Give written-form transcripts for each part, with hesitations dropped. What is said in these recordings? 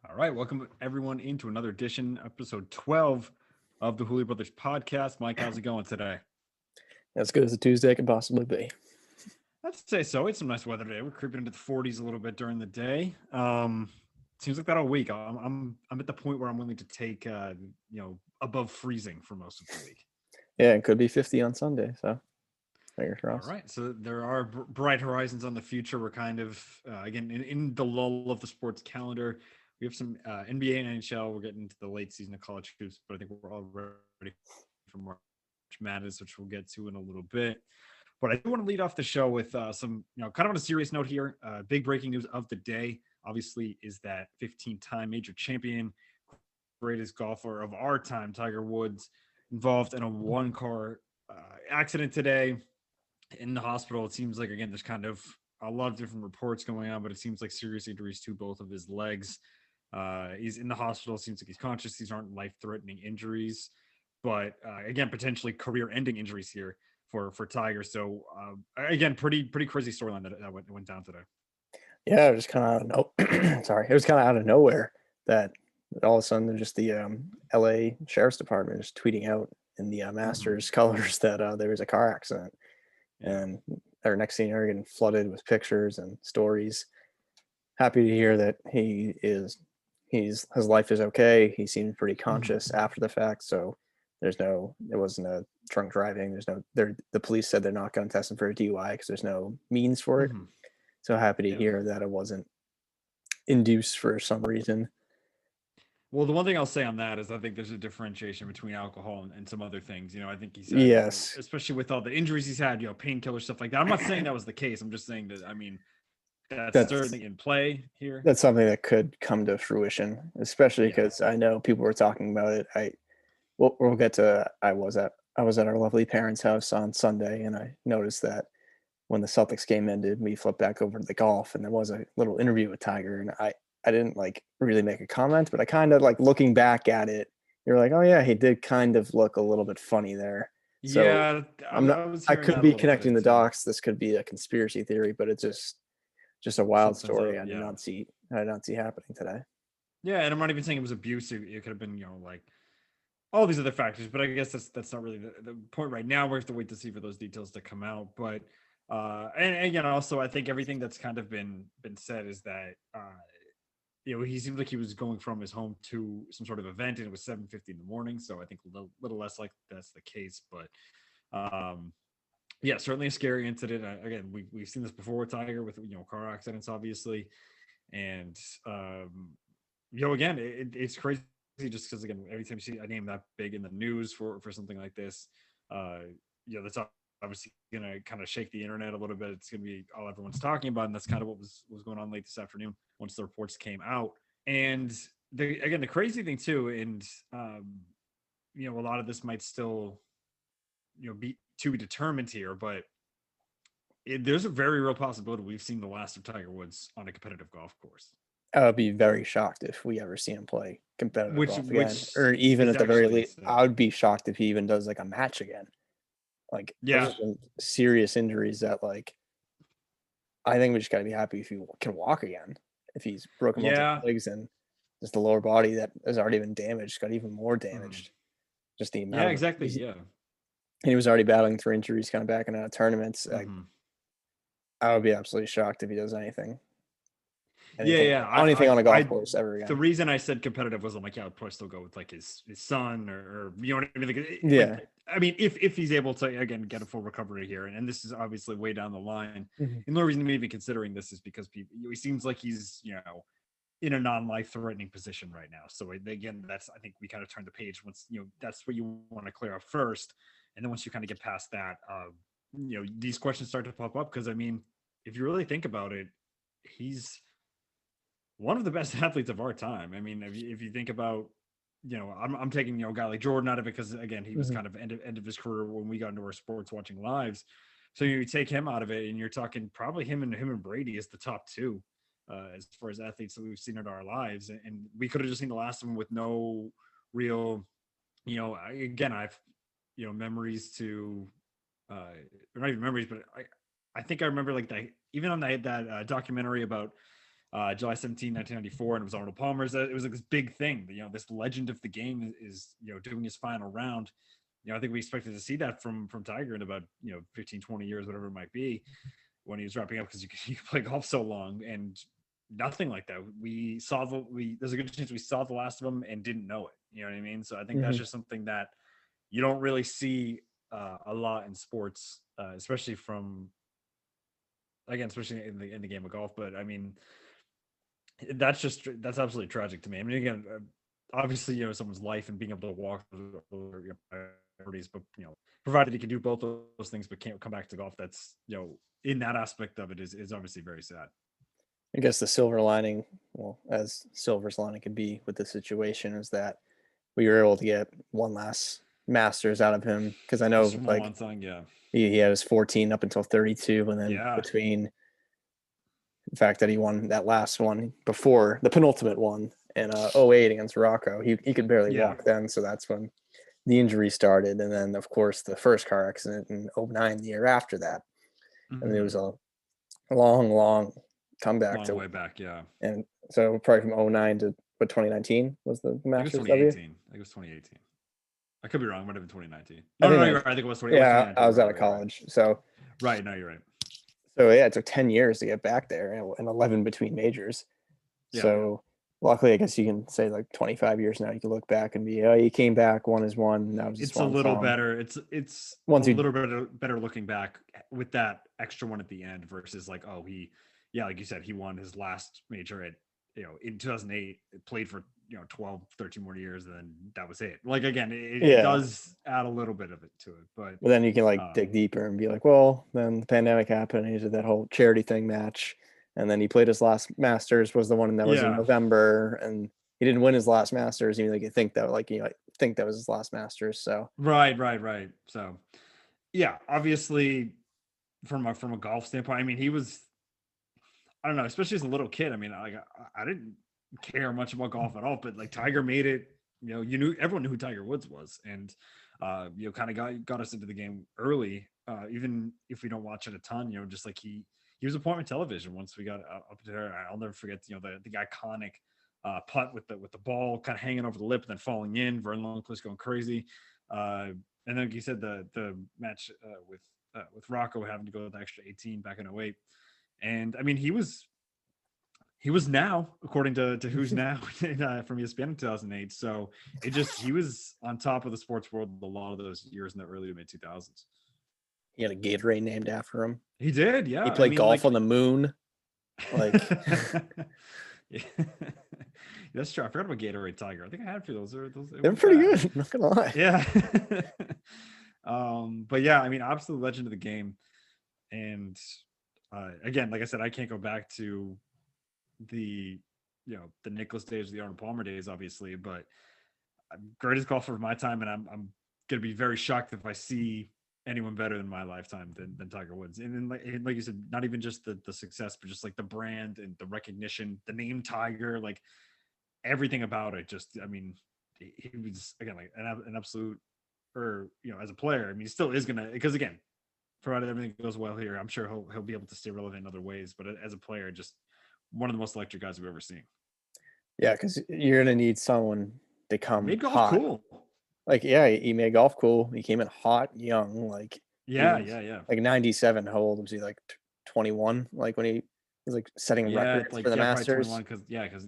All right, welcome everyone into another edition, episode 12 of the Hooley Brothers podcast. Mike, how's it going today? As good as a Tuesday can possibly be. I'd say so. It's some nice weather today. We're creeping into the 40s a little bit during the day. Seems like that all week. I'm at the point where I'm willing to take above freezing for most of the week. Yeah, it could be 50 on Sunday, so fingers All crossed. right, so there are bright horizons on the future. We're kind of again in the lull of the sports calendar. We have some NBA and NHL. We're getting into the late season of college hoops, but I think we're all ready for March Madness, which we'll get to in a little bit. But I do want to lead off the show with some, kind of on a serious note here. Big breaking news of the day, obviously, is that 15-time major champion, greatest golfer of our time, Tiger Woods, involved in a one-car accident today in the hospital. It seems like, again, there's kind of a lot of different reports going on, but it seems like serious injuries to both of his legs. He's in the hospital. Seems like he's conscious. These aren't life-threatening injuries, but again, potentially career-ending injuries here for Tiger. So again, pretty crazy storyline that went down today. Yeah, it was kind of out of sorry, it was kind of out of nowhere that all of a sudden just the LA Sheriff's Department is tweeting out in the Masters colors that there was a car accident, and our next thing you're getting flooded with pictures and stories. Happy to hear that his life is okay. He seemed pretty conscious after the fact, so it wasn't a drunk driving. The police said they're not going to test him for a DUI because there's no means for it. So happy to Yeah. hear that it wasn't induced for some reason. Well, the one thing I'll say on that is I think there's a differentiation between alcohol and some other things. I think he said, Yes, especially with all the injuries he's had, painkiller stuff like that. I'm not saying that was the case. I'm just saying that, that's that's certainly in play here. that's something that could come to fruition, especially Yeah. because I know people were talking about it. We'll get to. I was at our lovely parents' house on Sunday, and I noticed that when the Celtics game ended, we flipped back over to the golf, and there was a little interview with Tiger, and I didn't like really make a comment, but I kind of like looking back at it, you're like, oh yeah, he did kind of look a little bit funny there. So Yeah, I'm not. I was I hearing could that a be little connecting bit the too. dots. This could be a conspiracy theory, but it's just a wild Something's story. up. Yeah. I did not see happening today. Yeah, and I'm not even saying it was abuse. It could have been, like all these other factors, but I guess that's not really the point right now. We have to wait to see for those details to come out. But and again, also I think everything that's kind of been said is that he seemed like he was going from his home to some sort of event, and it was 7:50 in the morning. So I think a little less like that's the case. But um, yeah, certainly a scary incident. Again, we've seen this before with Tiger with car accidents, obviously, and again, it's crazy just because again, every time you see a name that big in the news for something like this, uh, that's obviously gonna kind of shake the internet a little bit. It's gonna be all everyone's talking about, and that's kind of what was going on late this afternoon once the reports came out. And the crazy thing too, and a lot of this might still be to be determined here, but there's a very real possibility we've seen the last of Tiger Woods on a competitive golf course. I would be very shocked if we ever see him play competitive golf again, Which or even is at the very actually least, insane. I would be shocked if he even does like a match again. Like those Yeah. are some serious injuries that like I think we just got to be happy if he can walk again. If he's broken multiple Yeah. legs and just the lower body that has already been damaged got even more Mhm. damaged. Just the Yeah, amount of exactly. Yeah. he was already battling through injuries, kind of back in out of tournaments. Hmm. I would be absolutely shocked if he does anything, Yeah, anything, yeah. anything on a golf course ever The again. reason I said competitive was I'm like, yeah, I'd probably still go with like his son or you know what I mean? Yeah. If he's able to again get a full recovery here, and this is obviously way down the line. Mhm. And the reason I'm even considering this is because he seems like he's in a non-life threatening position right now. So again, that's I think we kind of turn the page once that's what you want to clear up first, and then once you kind of get past that, these questions start to pop up because I mean, if you really think about it, he's one of the best athletes of our time. I mean, if you think about, I'm taking a guy like Jordan out of it because again, he was Mhm. kind of end of his career when we got into our sports watching lives. So you take him out of it, and you're talking probably him and Brady is the top two as far as athletes that we've seen in our lives, and we could have just seen the last of him with no real, again, I've memories to, or not even memories, but I think I remember like that even on that documentary about July 17, 1994, and it was Arnold Palmer's. It was like this big thing. This legend of the game is doing his final round. I think we expected to see that from Tiger in about 15, 20 years, whatever it might be, when he was wrapping up, because you can play golf so long, and nothing like that. There's a good chance we saw the last of him and didn't know it. You know what I mean? So I think that's just something that you don't really see a lot in sports, especially especially in the game of golf. But I mean, that's absolutely tragic to me. I mean, again, obviously, someone's life and being able to walk through priorities, but provided he can do both those things, but can't come back to golf, that's in that aspect of it is obviously very sad. I guess the silver lining, well, as silver's lining could be with the situation, is that we were able to get one last Masters out of him, because I know like yeah, he had his 14 up until 32, and then between the fact that he won that last one before the penultimate one in 08 against Rocco, he could barely walk then, so that's when the injury started. And then of course the first car accident in 09, the year after that. And it was a long comeback way back, yeah. And so probably from 09 to 2019 was the Masters. I think it was 2018. I could be wrong. It might have been 2019. No, you're right. I think it was 2019. Yeah, I was out of college, so right. No, you're right. So yeah, it took 10 years to get back there, and 11 between majors. Yeah. So luckily, I guess you can say like 25 years now, you can look back and be, oh, he came back, one is one. That was it's a little better. It's a little better looking back with that extra one at the end versus like, oh, like you said, he won his last major at in 2008. It played for 12, 13 more years, and then that was it. Like again, it does add a little bit of it to it, but then you can like dig deeper and be like, well, then the pandemic happened, and he did that whole charity thing match, and then he played his last Masters, was the one that was in November, and he didn't win his last Masters. You think that was his last Masters. So right. So yeah, obviously from a golf standpoint, I mean, he was, I don't know, especially as a little kid. I mean, I didn't care much about golf at all, but like Tiger made it. Everyone knew who Tiger Woods was, and kind of got us into the game early. Even if we don't watch it a ton, just like he was appointment television once we got up there. I'll never forget, the iconic putt with the ball kind of hanging over the lip and then falling in. Vern Lundquist going crazy, and then like you said, the match with Rocco having to go the extra 18 back in 08. And I mean, he was now, according to Who's Now from ESPN in 2008. So he was on top of the sports world a lot of those years in the early to mid 2000s. He had a Gatorade named after him. He did, yeah. He played golf on the moon. Like, yeah. That's true. I forgot about Gatorade Tiger. I think I had a few of those. They're pretty good. I'm not gonna lie. Yeah. But yeah, I mean, absolute legend of the game. And again, like I said, I can't go back to the Nicklaus days, the Arnold Palmer days, obviously, but greatest golfer of my time, and I'm gonna be very shocked if I see anyone better in my lifetime than Tiger Woods. And then like you said, not even just the success, but just like the brand and the recognition, the name Tiger, like everything about it. Just, I mean, he was again like an absolute, or as a player, I mean, he still is gonna, because again, provided everything goes well here, I'm sure he'll be able to stay relevant in other ways. But as a player, just one of the most electric guys we've ever seen. Yeah, because you're gonna need someone to come made golf hot. Cool. Like, yeah, he made golf cool. He came in hot, young. Like, yeah. Like 97. How old was he? Like 21. Like when he was like setting records for the Masters. 21, because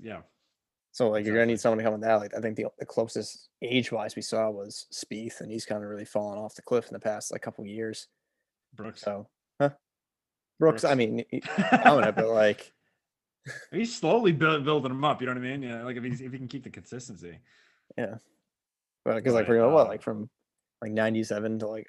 So like you're gonna need someone to come with that. Like I think the closest age-wise we saw was Spieth, and he's kind of really fallen off the cliff in the past like couple of years. Brooks. So, Brooks. I mean, dominant, but like he's slowly building him up. You know what I mean? Yeah, like if he can keep the consistency. Yeah, but because like like from like 97 to like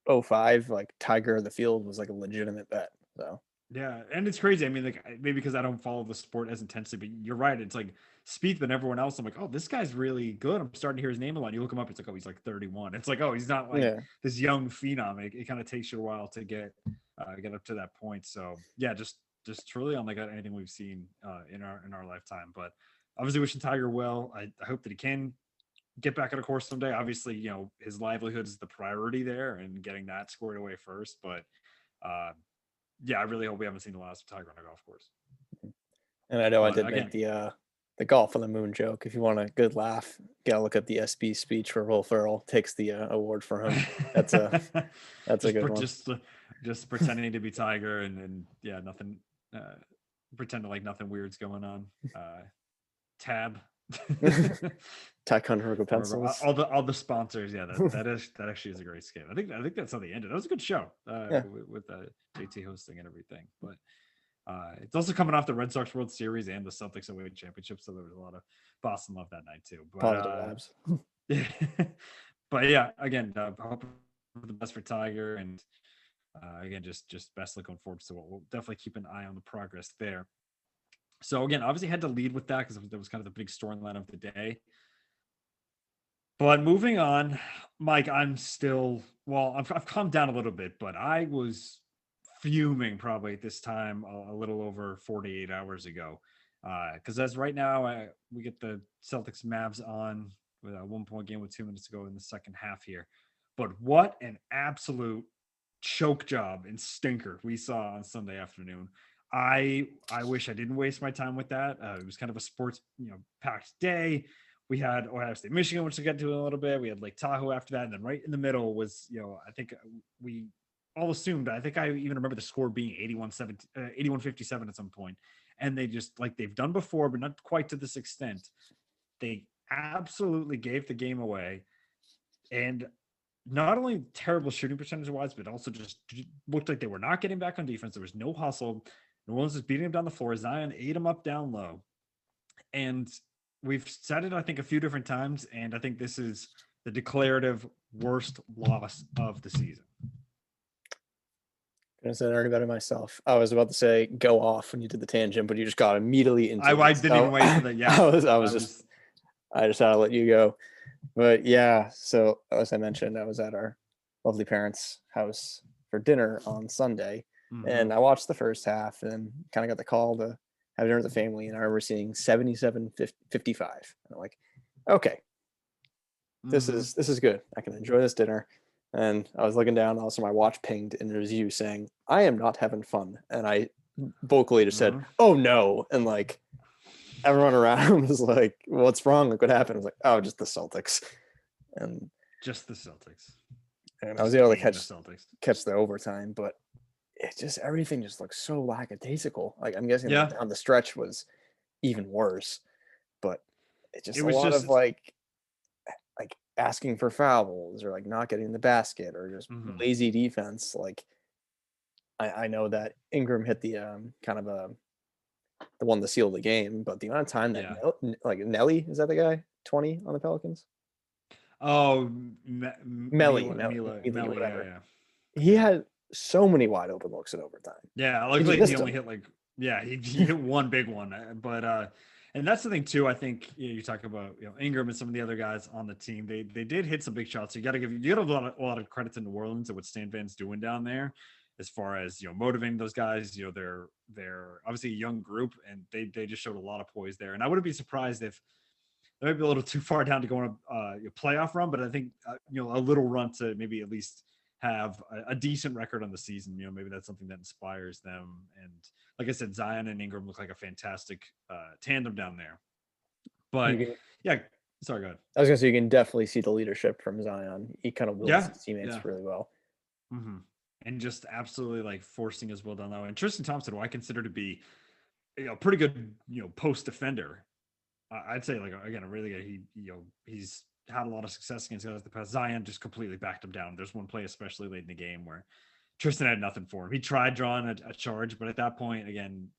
05, like Tiger of the field was like a legitimate bet. So yeah, and it's crazy. I mean, like maybe because I don't follow the sport as intensely, but you're right. It's like Spieth and everyone else. I'm like, oh, this guy's really good. I'm starting to hear his name a lot. You look him up, it's like, oh, he's like 31. It's like, oh, he's not like this young phenom. It kind of takes you a while to get up to that point. So yeah, just truly unlike anything we've seen in our lifetime. But obviously, wishing Tiger well. I hope that he can get back on a course someday. Obviously, his livelihood is the priority there, and getting that squared away first. But yeah, I really hope we haven't seen the last of Tiger on a golf course. And I know I But did make again, the golf on the moon joke. If you want a good laugh, gotta look up the SB speech where Will Ferrell takes the award for him. That's a that's a just good one. just pretending to be Tiger and yeah, nothing. Uh, pretending like nothing weird's going on. Tab. Ticonderoga Or pencils. all the sponsors. Yeah, that actually is a great skit. I think that's how they ended. That was a good show Yeah, with JT hosting and everything. But it's also coming off the Red Sox World Series and the Celtics away championship, so there was a lot of Boston love that night too. But positive vibes. but yeah, again, hope for the best for Tiger, and again, just best looking forward to it. We'll definitely keep an eye on the progress there. So again, obviously had to lead with that because that was kind of the big storyline of the day. But moving on, Mike, I'm still I've calmed down a little bit, but I was fuming probably at this time a little over 48 hours ago. Because as right now, we get the Celtics Mavs on with a 1 point game with 2 minutes to go in the second half here. But what an absolute choke job and stinker we saw on Sunday afternoon. I wish I didn't waste my time with that. It was kind of a sports packed day. We had Ohio State, Michigan, which we'll get to in a little bit. We had Lake Tahoe after that, and then right in the middle was I think we all assumed. I think I even remember the score being 81-57 at some point, and they just like they've done before, but not quite to this extent. They absolutely gave the game away, and not only terrible shooting percentage wise, but also just looked like they were not getting back on defense. There was no hustle. New Orleans was beating him down the floor. Zion ate him up down low. And we've said it, I think, a few different times. And I think this is the declarative worst loss of the season. I said already about it myself. I was about to say go off when you did the tangent, but you just got immediately into I it. didn't even wait for that. Yeah. I just had to let you go. But yeah, so as I mentioned, I was at our lovely parents' house for dinner on Sunday, and I watched the first half and kind of got the call to have dinner with the family, and I remember seeing 77-55. And I'm like, okay, this is good. I can enjoy this dinner. And I was looking down, also my watch pinged, and there was you saying, I am not having fun. And I vocally just said, oh no. And like everyone around was like, what's wrong? Like what happened? I was like, oh, just the Celtics. And just the Celtics. And I was able to catch the overtime, but it just everything just looks so lackadaisical. Like I'm guessing on the stretch was even worse. But it was a lot of like asking for fouls or like not getting the basket or just lazy defense. Like I know that Ingram hit the kind of the one to seal the game, but the amount of time that like Nelly, is that the guy 20 on the Pelicans? Oh, Melly, whatever. He had so many wide open looks at overtime. Yeah, luckily he only hit he hit one big one, but and that's the thing too. I think you talk about Ingram and some of the other guys on the team. They did hit some big shots. So you got a lot of credit to New Orleans and what Stan Van's doing down there, as far as motivating those guys. They're obviously a young group and they just showed a lot of poise there. And I wouldn't be surprised if they might be a little too far down to go on a playoff run, but I think a little run to maybe at least have a decent record on the season. Maybe that's something that inspires them. And like I said, Zion and Ingram look like a fantastic tandem down there. But yeah, sorry, go ahead. I was gonna say you can definitely see the leadership from Zion. He kind of wields his teammates really well. And just absolutely like forcing his will down low. And Tristan Thompson, who I consider to be pretty good, post defender. I'd say like again, a really good. He's had a lot of success against guys in the past. Zion just completely backed him down. There's one play, especially late in the game, where Tristan had nothing for him. He tried drawing a charge, but at that point, again,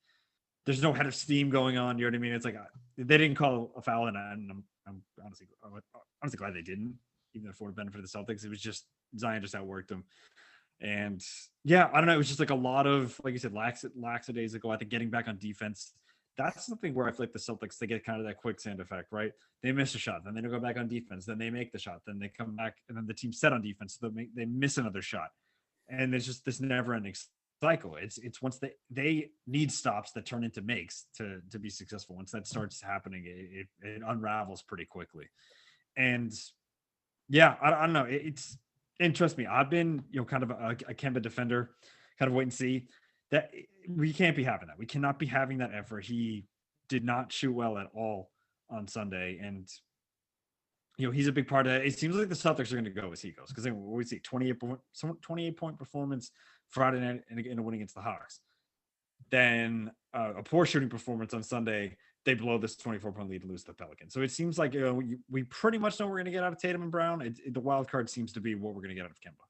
there's no head of steam going on. You know what I mean? It's like they didn't call a foul, and I'm honestly glad they didn't, even for the benefit of the Celtics. It was just Zion just outworked him. And yeah, I don't know. It was just like a lot of, like you said, lackadaisical. I think getting back on defense. That's something where I feel like the Celtics, they get kind of that quicksand effect, right? They miss a shot, then they don't go back on defense, then they make the shot, then they come back, and then the team's set on defense, so they miss another shot. And there's just this never-ending cycle. It's once they need stops that turn into makes to be successful. Once that starts happening, it unravels pretty quickly. And yeah, I don't know. And trust me, I've been kind of a Kemba defender, kind of wait and see. That we can't be having that. We cannot be having that ever. He did not shoot well at all on Sunday, and he's a big part of it. It seems like the Celtics are going to go as he goes because we see 28-point performance Friday night in a win against the Hawks. Then a poor shooting performance on Sunday. They blow this 24-point lead and lose to the Pelicans. So it seems like we pretty much know we're going to get out of Tatum and Brown. The wild card seems to be what we're going to get out of Kemba.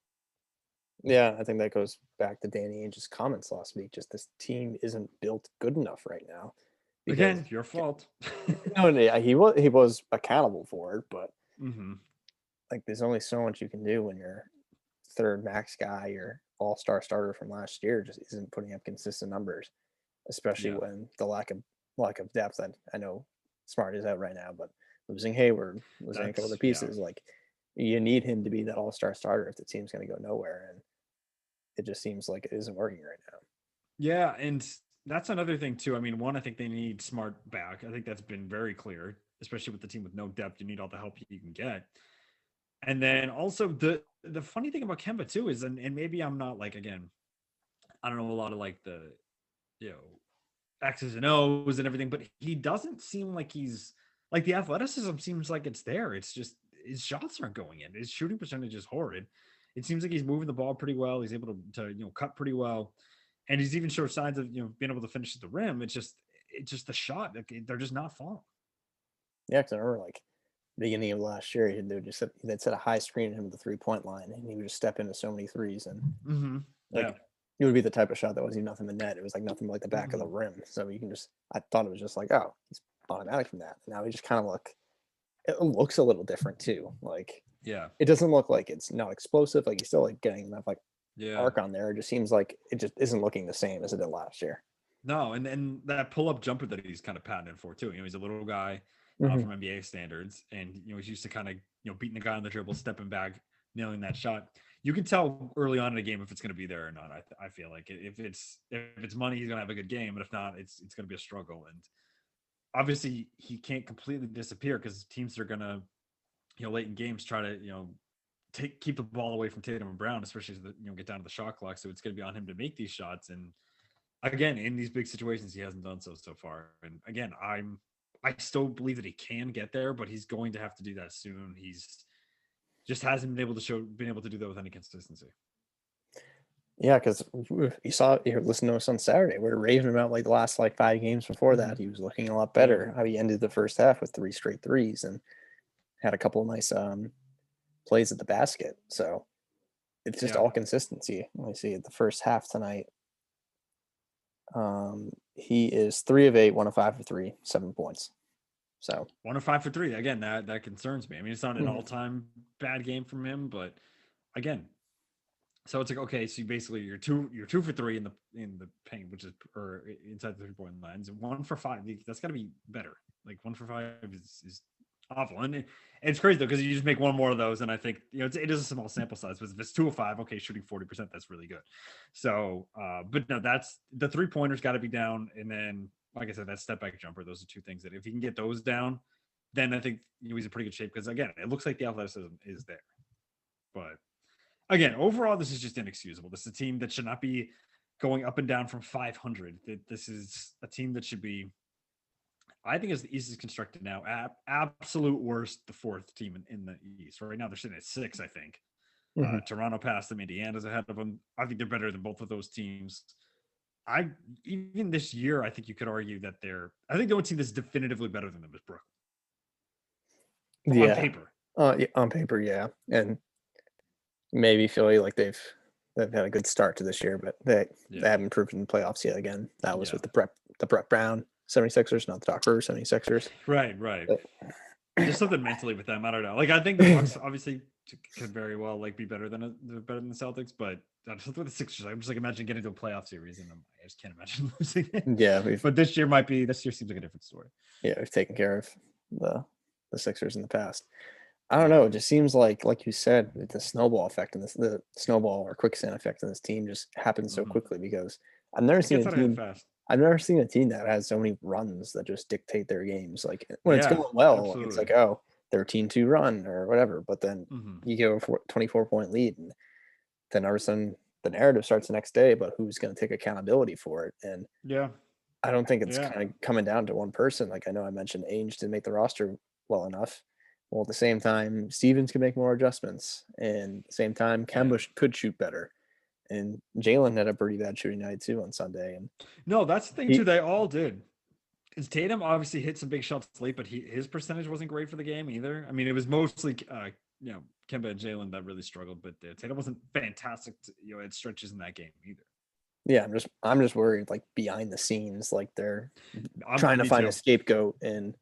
Yeah, I think that goes back to Danny Ainge's comments last week. Just this team isn't built good enough right now. Again, your fault. No, yeah, he was accountable for it, but mm-hmm. like there's only so much you can do when your third max guy, your all-star starter from last year, just isn't putting up consistent numbers, especially when the lack of depth. That I know Smart is out right now, but losing Hayward, losing a couple of the pieces, like you need him to be that all-star starter if the team's going to go nowhere, and it just seems like it isn't working right now. Yeah, and that's another thing too. I mean, one, I think they need Smart back. I think that's been very clear, especially with the team with no depth. You need all the help you can get. And then also the funny thing about Kemba too is, and maybe I'm not like, again, I don't know a lot of like the X's and O's and everything, but he doesn't seem like he's like the athleticism seems like it's there. It's just his shots aren't going in. His shooting percentage is horrid. It seems like he's moving the ball pretty well. He's able to cut pretty well, and he's even showed signs of being able to finish at the rim. It's just the shot. They're just not falling. Yeah, because I remember like beginning of last year, they'd set a high screen at him at the 3-point line, and he would just step into so many threes, and it would be the type of shot that wasn't nothing but net. It was like nothing but like the back of the rim. So you can I thought it was just like, oh, he's automatic from that. And now he just kind of it looks a little different too. Like, it doesn't look like it's not explosive. Like he's still like getting enough arc on there. It just seems like it just isn't looking the same as it did last year. No, and that pull-up jumper that he's kind of patented for too. He's a little guy from NBA standards, and he's used to kind of beating the guy on the dribble, stepping back, nailing that shot. You can tell early on in a game if it's going to be there or not. I feel like if it's money, he's going to have a good game, but if not, it's going to be a struggle. And obviously, he can't completely disappear because teams are going to late in games try to keep the ball away from Tatum and Brown, especially as get down to the shot clock. So it's going to be on him to make these shots. And again, in these big situations, he hasn't done so far. And again, I still believe that he can get there, but he's going to have to do that soon. He's just hasn't been able to do that with any consistency. Yeah, because you listened to us on Saturday. We were raving about like the last 5 games before that. He was looking a lot better. How he ended the first half with 3 straight threes and had a couple of nice plays at the basket. So it's just all consistency. Let me see at the first half tonight. He is 3 of 8, 1 of 5 for 3, 7 points. So 1 of 5 for 3. Again, that concerns me. I mean, it's not an all-time bad game from him, but again, so it's like, okay, so you're 2 for 3 in the paint, which is or inside the 3-point lines. 1 for 5. That's got to be better. Like 1 for 5 is awful, and it's crazy though because you just make one more of those, and I think it is a small sample size. But if it's 2 of 5, okay, shooting 40%, that's really good. So, but no, that's the 3-pointers got to be down, and then like I said, that step back jumper. Those are 2 things that if he can get those down, then I think he's in pretty good shape because again, it looks like the athleticism is there. But again, overall, this is just inexcusable. This is a team that should not be going up and down from 500. This is a team that should be, I think, as the East is constructed now, absolute worst, the 4th team in the East. Right now, they're sitting at 6, I think. Toronto passed them. Indiana's ahead of them. I think they're better than both of those teams. Even this year, I think you could argue that I think the only team that's definitively better than them is Brooklyn. On paper. On paper, yeah. And maybe Philly, like they've had a good start to this year, but they haven't proved in the playoffs yet again. That was with the Brett Brown 76ers, not the Doc Rivers 76ers. Right. But there's something mentally with them. I don't know. Like I think the Bucks obviously could very well be better than the Celtics, but something with the Sixers, I'm just imagining getting to a playoff series, and I just can't imagine losing it. Yeah, but this year seems like a different story. Yeah, we've taken care of the Sixers in the past. I don't know. It just seems like you said, the snowball effect and the snowball or quicksand effect on this team just happens so quickly because I've never seen a team. I've never seen a team that has so many runs that just dictate their games. Like when it's going well, absolutely. It's like, oh, 13-2 run or whatever. But then you give a 24-point lead, and then all of a sudden the narrative starts the next day about who's going to take accountability for it. And I don't think it's Yeah. kind of coming down to one person. Like I know I mentioned Ainge didn't make the roster well enough. Well, at the same time, Stevens can make more adjustments, and at the same time, Yeah. Kemba could shoot better. And Jalen had a pretty bad shooting night too on Sunday, and No, that's the thing too. he They all did. Because Tatum obviously hit some big shots late, but his percentage wasn't great for the game either. I mean, it was mostly Kemba and Jalen that really struggled, but Tatum wasn't fantastic, at stretches in that game either. yeah, I'm just worried like behind the scenes, like they're trying to Me find too. a scapegoat and Me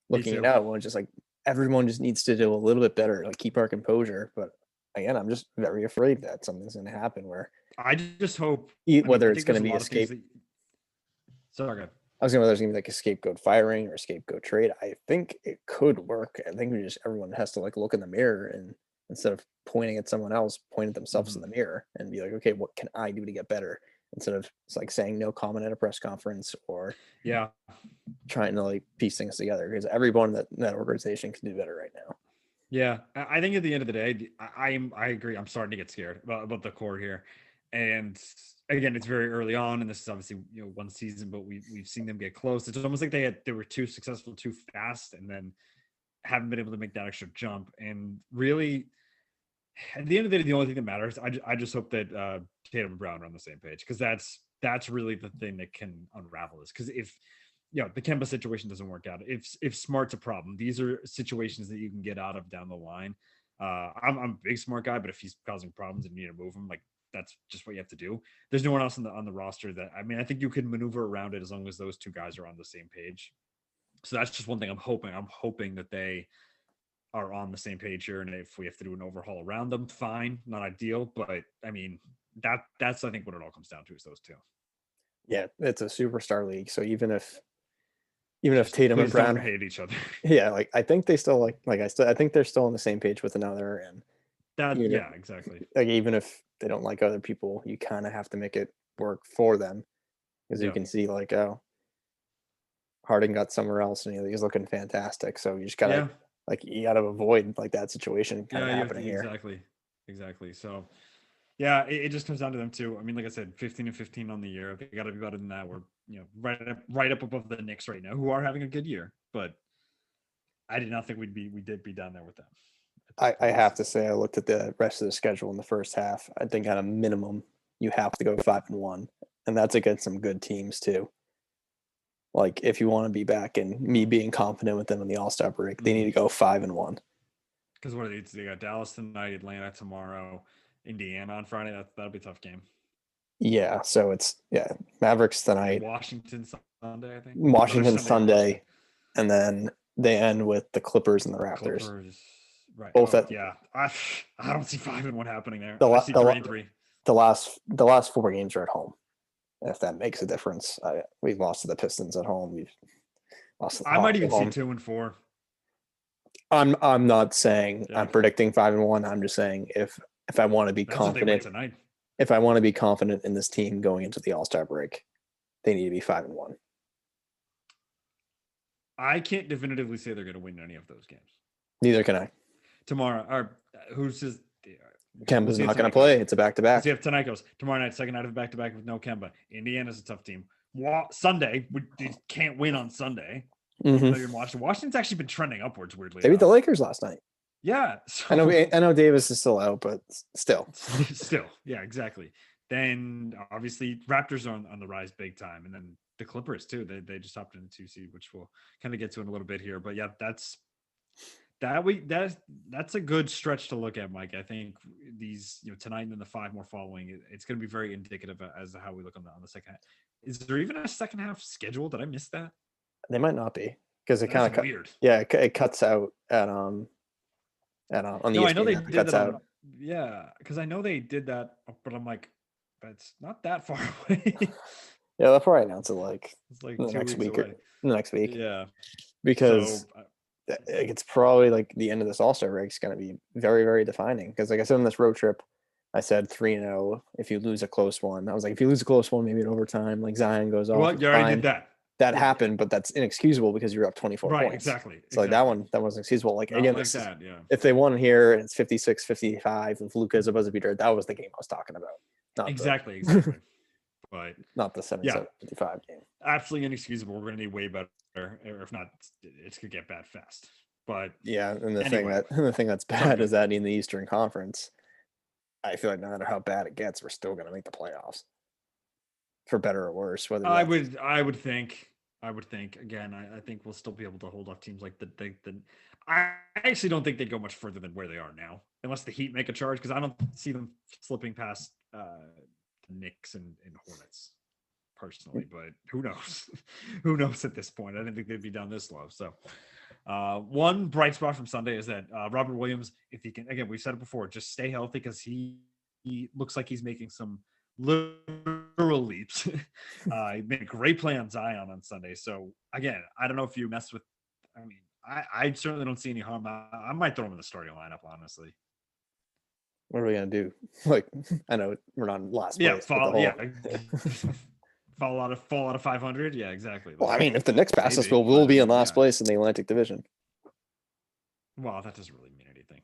looking it too. out when it's just like everyone just needs to do a little bit better, like keep our composure. But again, I'm just very afraid that something's going to happen where I just hope. I mean, whether I it's think going there's to a be lot a of things scape. that. Sorry, go I was going to whether there's going to be like a scapegoat firing or a scapegoat trade. I think it could work. I think everyone has to like look in the mirror and instead of pointing at someone else, point at themselves in the mirror and be like, okay, what can I do to get better? Instead of it's like saying no comment at a press conference or Yeah. trying to like piece things together because everyone that organization can do better right now. Yeah, I think at the end of the day, I agree. I'm starting to get scared about the core here, and again, it's very early on, and this is obviously one season, but we've seen them get close. It's almost like they were too successful too fast, and then haven't been able to make that extra jump. And really, at the end of the day, the only thing that matters, I just hope that Tatum and Brown are on the same page because that's really the thing that can unravel this. Because if the Kemba situation doesn't work out, if Smart's a problem, these are situations that you can get out of down the line. I'm a big Smart guy, but if he's causing problems and you need to move him, like that's just what you have to do. There's no one else on the roster that I think you can maneuver around it as long as those two guys are on the same page. So that's just one thing I'm hoping. I'm hoping that they are on the same page here, and if we have to do an overhaul around them, fine, not ideal, but I mean that's I think what it all comes down to is those two. Yeah, it's a superstar league, so even if Just Tatum and please don't Brown, hate each other. yeah, like I think they still I think they're still on the same page with another, and even if, Yeah, exactly. like even if they don't like other people, you kind of have to make it work for them because you Yeah. can see like Harden got somewhere else and he's looking fantastic, so you just gotta Yeah. you gotta avoid like that situation kind of Yeah, you have to, happening here. exactly. So yeah, it just comes down to them too. I mean, like I said, 15-15 on the year. They got to be better than that. We're right up above the Knicks right now, who are having a good year. But I did not think we did be down there with them. I have to say I looked at the rest of the schedule in the first half. I think at a minimum you have to go 5-1, and that's against some good teams too. Like if you want to be back and me being confident with them in the All-Star break, they need to go 5-1. Because what they got Dallas tonight, Atlanta tomorrow, Indiana on Friday. That'll be a tough game. Yeah, so it's Mavericks tonight, Washington Sunday, I think. Or Washington Sunday, Washington. Sunday, and then they end with the Clippers and the Raptors. Clippers. Right. Both Oh at yeah. I don't see 5-1 happening there. the I see 3-3. the last 4 games are at home. If that makes a difference, we've lost to the Pistons at home. We've lost to the I might Hawks even at see home. 2-4. I'm not saying Yeah. I'm predicting 5-1. I'm just saying if I want to be That's if they win confident, tonight. if I want to be confident in this team going into the All-Star break, they need to be 5-1. I can't definitively say they're going to win any of those games. Neither can I. Tomorrow, or who's just Kemba's not going to play. It's a back-to-back. See if tonight goes. Tomorrow night, second night of back-to-back with no Kemba. Indiana's a tough team. Sunday, we can't win on Sunday. Even though you're in Washington. Washington's actually been trending upwards weirdly. They beat the Lakers last night. Yeah. So, I know Davis is still out, but still. Still. Yeah, exactly. Then obviously Raptors are on the rise big time. And then the Clippers too. They just hopped in the 2 seed, which we'll kind of get to in a little bit here. But yeah, that's a good stretch to look at, Mike. I think these, tonight and then the 5 more following, it's going to be very indicative as to how we look on the second half. Is there even a second half schedule? Did I miss that? They might not be because it kind of weird. Yeah, it cuts out on the ESPN I know they app, did cuts that. out. Yeah, because I know they did that, but I'm like, that's not that far away. Yeah, they'll probably announce it like It's like the 2 next weeks week away. the next week. Yeah, because it's probably like the end of this All-Star break is going to be very, very defining. Because like I said on this road trip, I said 3-0 if you lose a close one. I was like, if you lose a close one, maybe in overtime, like Zion goes off. Well, you already did that. That happened, but that's inexcusable because you're up 24 right, points. Exactly. So like that wasn't excusable. Like not again, like that, yeah. If they won here and it's 56-55 and Luka is a buzzer beater, that was the game I was talking about. Not exactly. But Not the 77-55 game. absolutely inexcusable. We're going to need way better, or if not, it's going to get bad fast. But yeah, and anyway, the thing that's bad is that in the Eastern Conference, I feel like no matter how bad it gets, we're still going to make the playoffs, for better or worse. Whether I would think again. I think we'll still be able to hold off teams like the. I actually don't think they go much further than where they are now, unless the Heat make a charge, because I don't see them slipping past the Knicks and Hornets personally. But who knows? Who knows at this point? I didn't think they'd be down this low. So. One bright spot from Sunday is that Robert Williams, if he can, again, we've said it before, just stay healthy, because he looks like he's making some literal leaps. He made a great play on Zion on Sunday. So again, I don't know if you messed with. I mean, I certainly don't see any harm. I might throw him in the starting lineup, honestly. What are we gonna do? Like, I know we're not in last place. Fall out of 500. Yeah, exactly. Well, I mean, if the Knicks pass us, we'll be in last place in the Atlantic Division. Well, that doesn't really mean anything.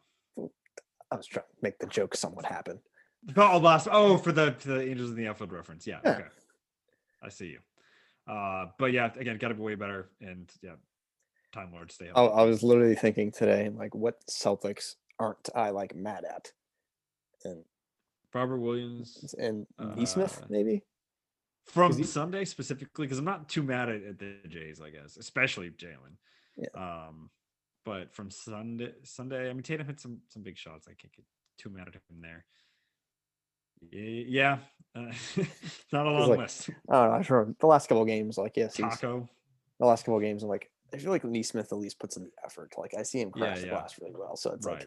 I was trying to make the joke somewhat happen. For the Angels in the Outfield reference. Yeah. Okay. I see you. But yeah, again, got to be way better. And yeah, Time Lord, stay healthy. I was literally thinking today, like, what Celtics aren't I like mad at? And Robert Williams and Neesmith, maybe from Sunday specifically, because I'm not too mad at the Jays, I guess, especially Jalen. Yeah. But from Sunday, I mean, Tatum hit some big shots. I can't get too mad at him there. Yeah, not a long list. I don't know. I'm sure the last couple of games, like, yes, Taco. The last couple of games, I'm like, I feel like Neesmith at least puts in the effort. Like, I see him crash the glass really well. So it's like,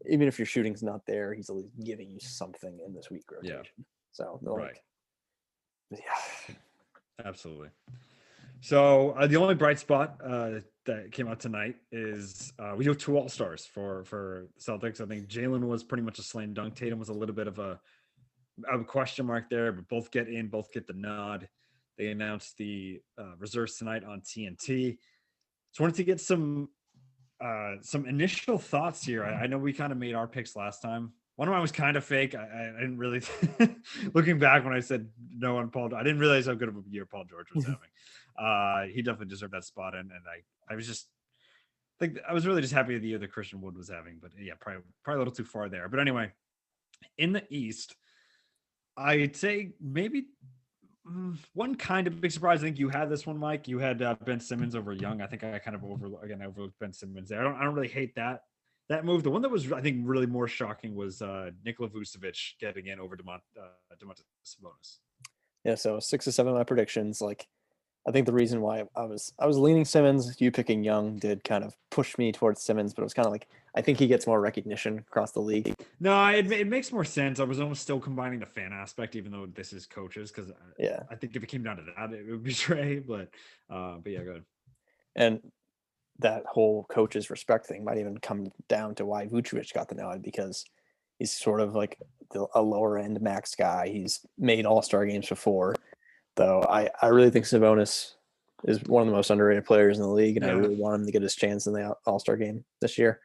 even if your shooting's not there, he's at least giving you something in this week rotation. Yeah. So yeah, absolutely. So the only bright spot that came out tonight is we do 2 All-Stars for Celtics. I think Jalen was pretty much a slam dunk. Tatum was a little bit of a question mark there, but both get the nod. They announced the reserves tonight on TNT. So wanted to get some initial thoughts here. I know we kind of made our picks last time. One of mine was kind of fake. I didn't really looking back when I said no on Paul, I didn't realize how good of a year Paul George was having. He definitely deserved that spot, and I was just like, I was really just happy with the year that Christian Wood was having. But yeah, probably a little too far there. But anyway, in the East, I'd say maybe one kind of big surprise. I think you had this one, Mike. You had Ben Simmons over Young. I think I kind of overlooked Ben Simmons there. I don't really hate that move. The one that was, I think, really more shocking was Nikola Vucevic getting in over Domantas Sabonis. Yeah, so 6 or 7 of my predictions. Like, I think the reason why I was leaning Simmons, you picking Young did kind of push me towards Simmons, but it was kind of like, I think he gets more recognition across the league. No, it makes more sense. I was almost still combining the fan aspect, even though this is coaches, because I think if it came down to that, it would be Trey. But yeah, go ahead. And that whole coaches respect thing might even come down to why Vucevic got the nod, because he's sort of like a lower end max guy. He's made all-star games before, though. I really think Sabonis is one of the most underrated players in the league, and I really want him to get his chance in the all-star game this year.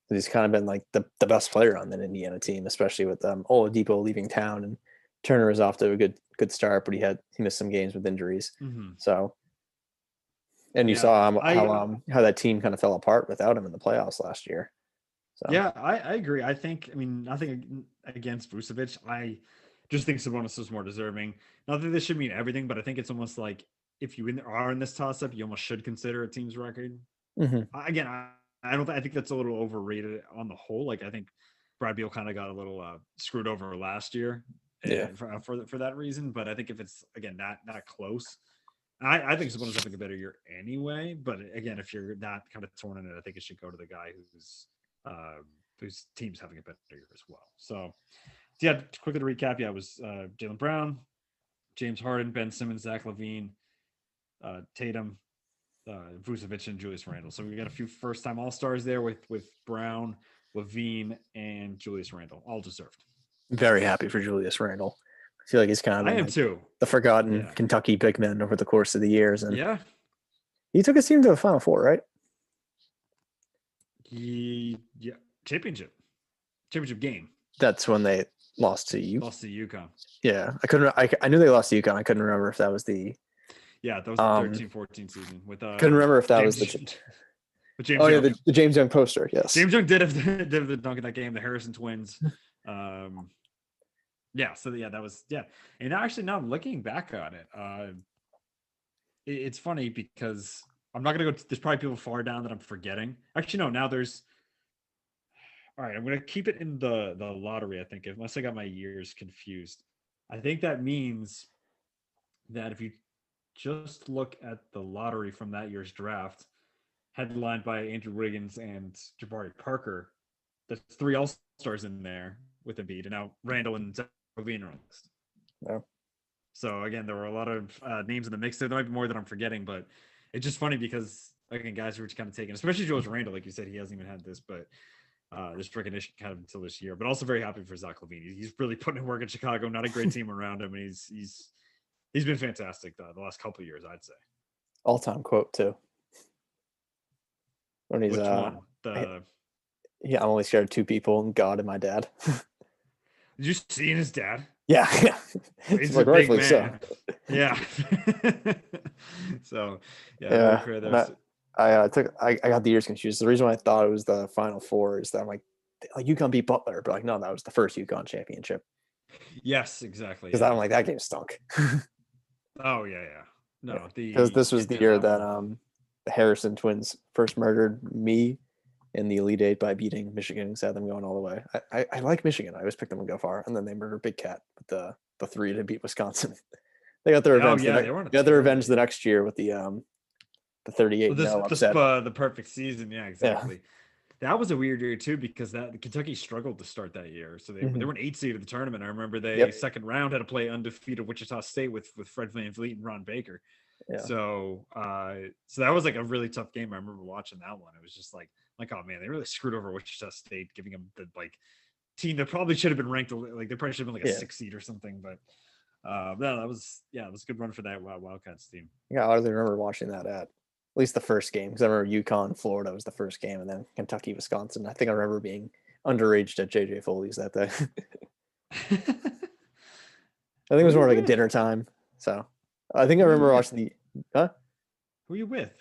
He's kind of been like the best player on that Indiana team, especially with Oladipo leaving town, and Turner is off to a good start, but he missed some games with injuries. Mm-hmm. So, and you saw how that team kind of fell apart without him in the playoffs last year. So. Yeah, I agree. I think, nothing against Vucevic. I just think Sabonis is more deserving. Not that this should mean everything, but I think it's almost like if you are in this toss-up, you almost should consider a team's record. Mm-hmm. Again, I think that's a little overrated on the whole. Like, I think Brad Beal kind of got a little screwed over last year for that reason. But I think if it's, again, not close, I think Sabonis having a better year anyway. But again, if you're not kind of torn in it, I think it should go to the guy whose team's having a better year as well. So yeah, quickly to recap, it was Jaylen Brown, James Harden, Ben Simmons, Zach LaVine, Tatum, Vucevic, and Julius Randle. So we got a few first-time All-Stars there with Brown, LaVine, and Julius Randle, all deserved. Very happy for Julius Randle. I feel like he's kind of too. The forgotten Kentucky big man over the course of the years, and he took his team to the Final Four, right? Championship game. That's when they lost to you. Lost to UConn. Yeah, I couldn't. I knew they lost to UConn. I couldn't remember if that was the. Yeah, that was the 13-14 season with Couldn't remember if that James, was the. with James Oh yeah, Young. the James Young poster. Yes. James Young did have the dunk in that game. The Harrison twins. Yeah. So yeah, that was yeah. And actually, now looking back on it, it's funny because I'm not gonna go. There's probably people far down that I'm forgetting. Actually, no. Now there's. All right, I'm gonna keep it in the lottery. I think, unless I got my years confused. I think that means that if you just look at the lottery from that year's draft, headlined by Andrew Wiggins and Jabari Parker, there's 3 All-Stars in there with Embiid, and now Randall and Zach LaVine are on the list. Yeah. So again, there were a lot of names in the mix. There might be more that I'm forgetting, but it's just funny because again, guys who were kind of taken, especially Julius Randle, like you said, he hasn't even had this, but this recognition kind of until this year. But also very happy for Zach LaVine. He's really putting in work in Chicago. Not a great team around him, and he's been fantastic the last couple of years, I'd say. All-time quote too. When he's Which one? yeah, I'm only scared of 2 people: God and my dad. Did you see his dad? Yeah, He's like, a big rightfully man. so. Yeah. So yeah. I got the years confused. The reason why I thought it was the Final Four is that I'm like UConn beat Butler, but like no, that was the first UConn championship. Yes, exactly. Because I'm like that game stunk. Oh yeah. No, because this was the year that the Harrison twins first murdered me in the Elite Eight by beating Michigan and had them going all the way. I like Michigan. I always picked them to go far, and then they murdered Big Cat with the 3 to beat Wisconsin. They got their revenge. They got their revenge the next year with the 38 upset. The perfect season. Yeah, exactly. Yeah. That was a weird year too because Kentucky struggled to start that year. So they were an 8 seed of the tournament. I remember second round had to play undefeated Wichita State with Fred VanVleet and Ron Baker. Yeah. So that was like a really tough game. I remember watching that one. It was just like oh man, they really screwed over Wichita State, giving them the like team that probably should have been ranked like they probably should have been like a 6 seed or something. But it was a good run for that Wildcats team. Yeah, I really remember watching that at least the first game because I remember UConn, Florida was the first game, and then Kentucky, Wisconsin. I think I remember being underaged at JJ Foley's that day. I think it was more like a dinner time. So I think I remember watching the. Huh? Who are you with?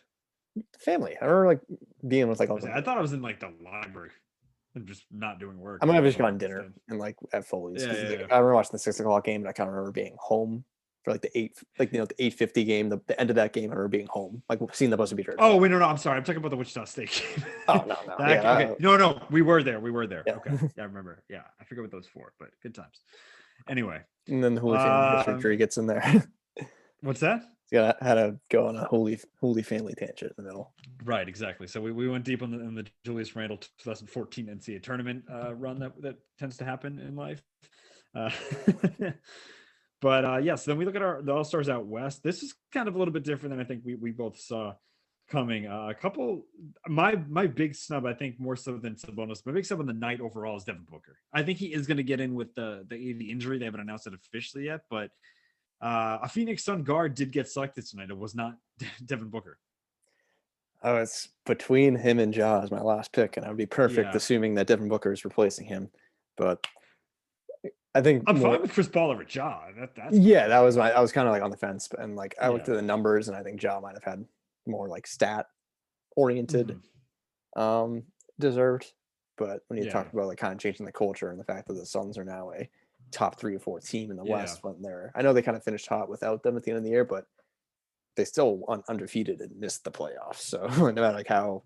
Family. I remember like being with like. I thought I was in like the library. I'm just not doing work. I might have just gone dinner and like at Foley's. Yeah. I remember watching the 6 o'clock game, and I kind of remember being home for like the 8:50 game, the end of that game. I remember being home, like seeing the buzzer beater. Oh wait, no, I'm sorry. I'm talking about the Wichita State game. Oh no. Okay, no, we were there. Yeah. Okay, yeah, I remember. Yeah, I forget what those for, but good times. Anyway, and then the Hooley family history gets in there. What's that? Had to go on a Hooley family tangent in the middle. Right, exactly. So we went deep on the Julius Randle 2014 NCAA tournament run that tends to happen in life. But yes, then we look at the All-Stars out west. This is kind of a little bit different than I think we both saw coming. A couple, my big snub, I think more so than Sabonis, my big snub on the night overall is Devin Booker. I think he is going to get in with the injury. They haven't announced it officially yet, but a Phoenix Sun guard did get selected tonight. It was not Devin Booker. Oh, it's between him and Ja as my last pick, and I would be perfect assuming that Devin Booker is replacing him. But I think I'm fine with Chris Paul over Ja. That's I was kind of like on the fence, and like I looked at the numbers, and I think Ja might have had more like stat oriented deserved. But when you talk about like kind of changing the culture and the fact that the Suns are now a top 3 or 4 team in the West, when I know they kind of finished hot without them at the end of the year, but they still went undefeated and missed the playoffs. So no matter like how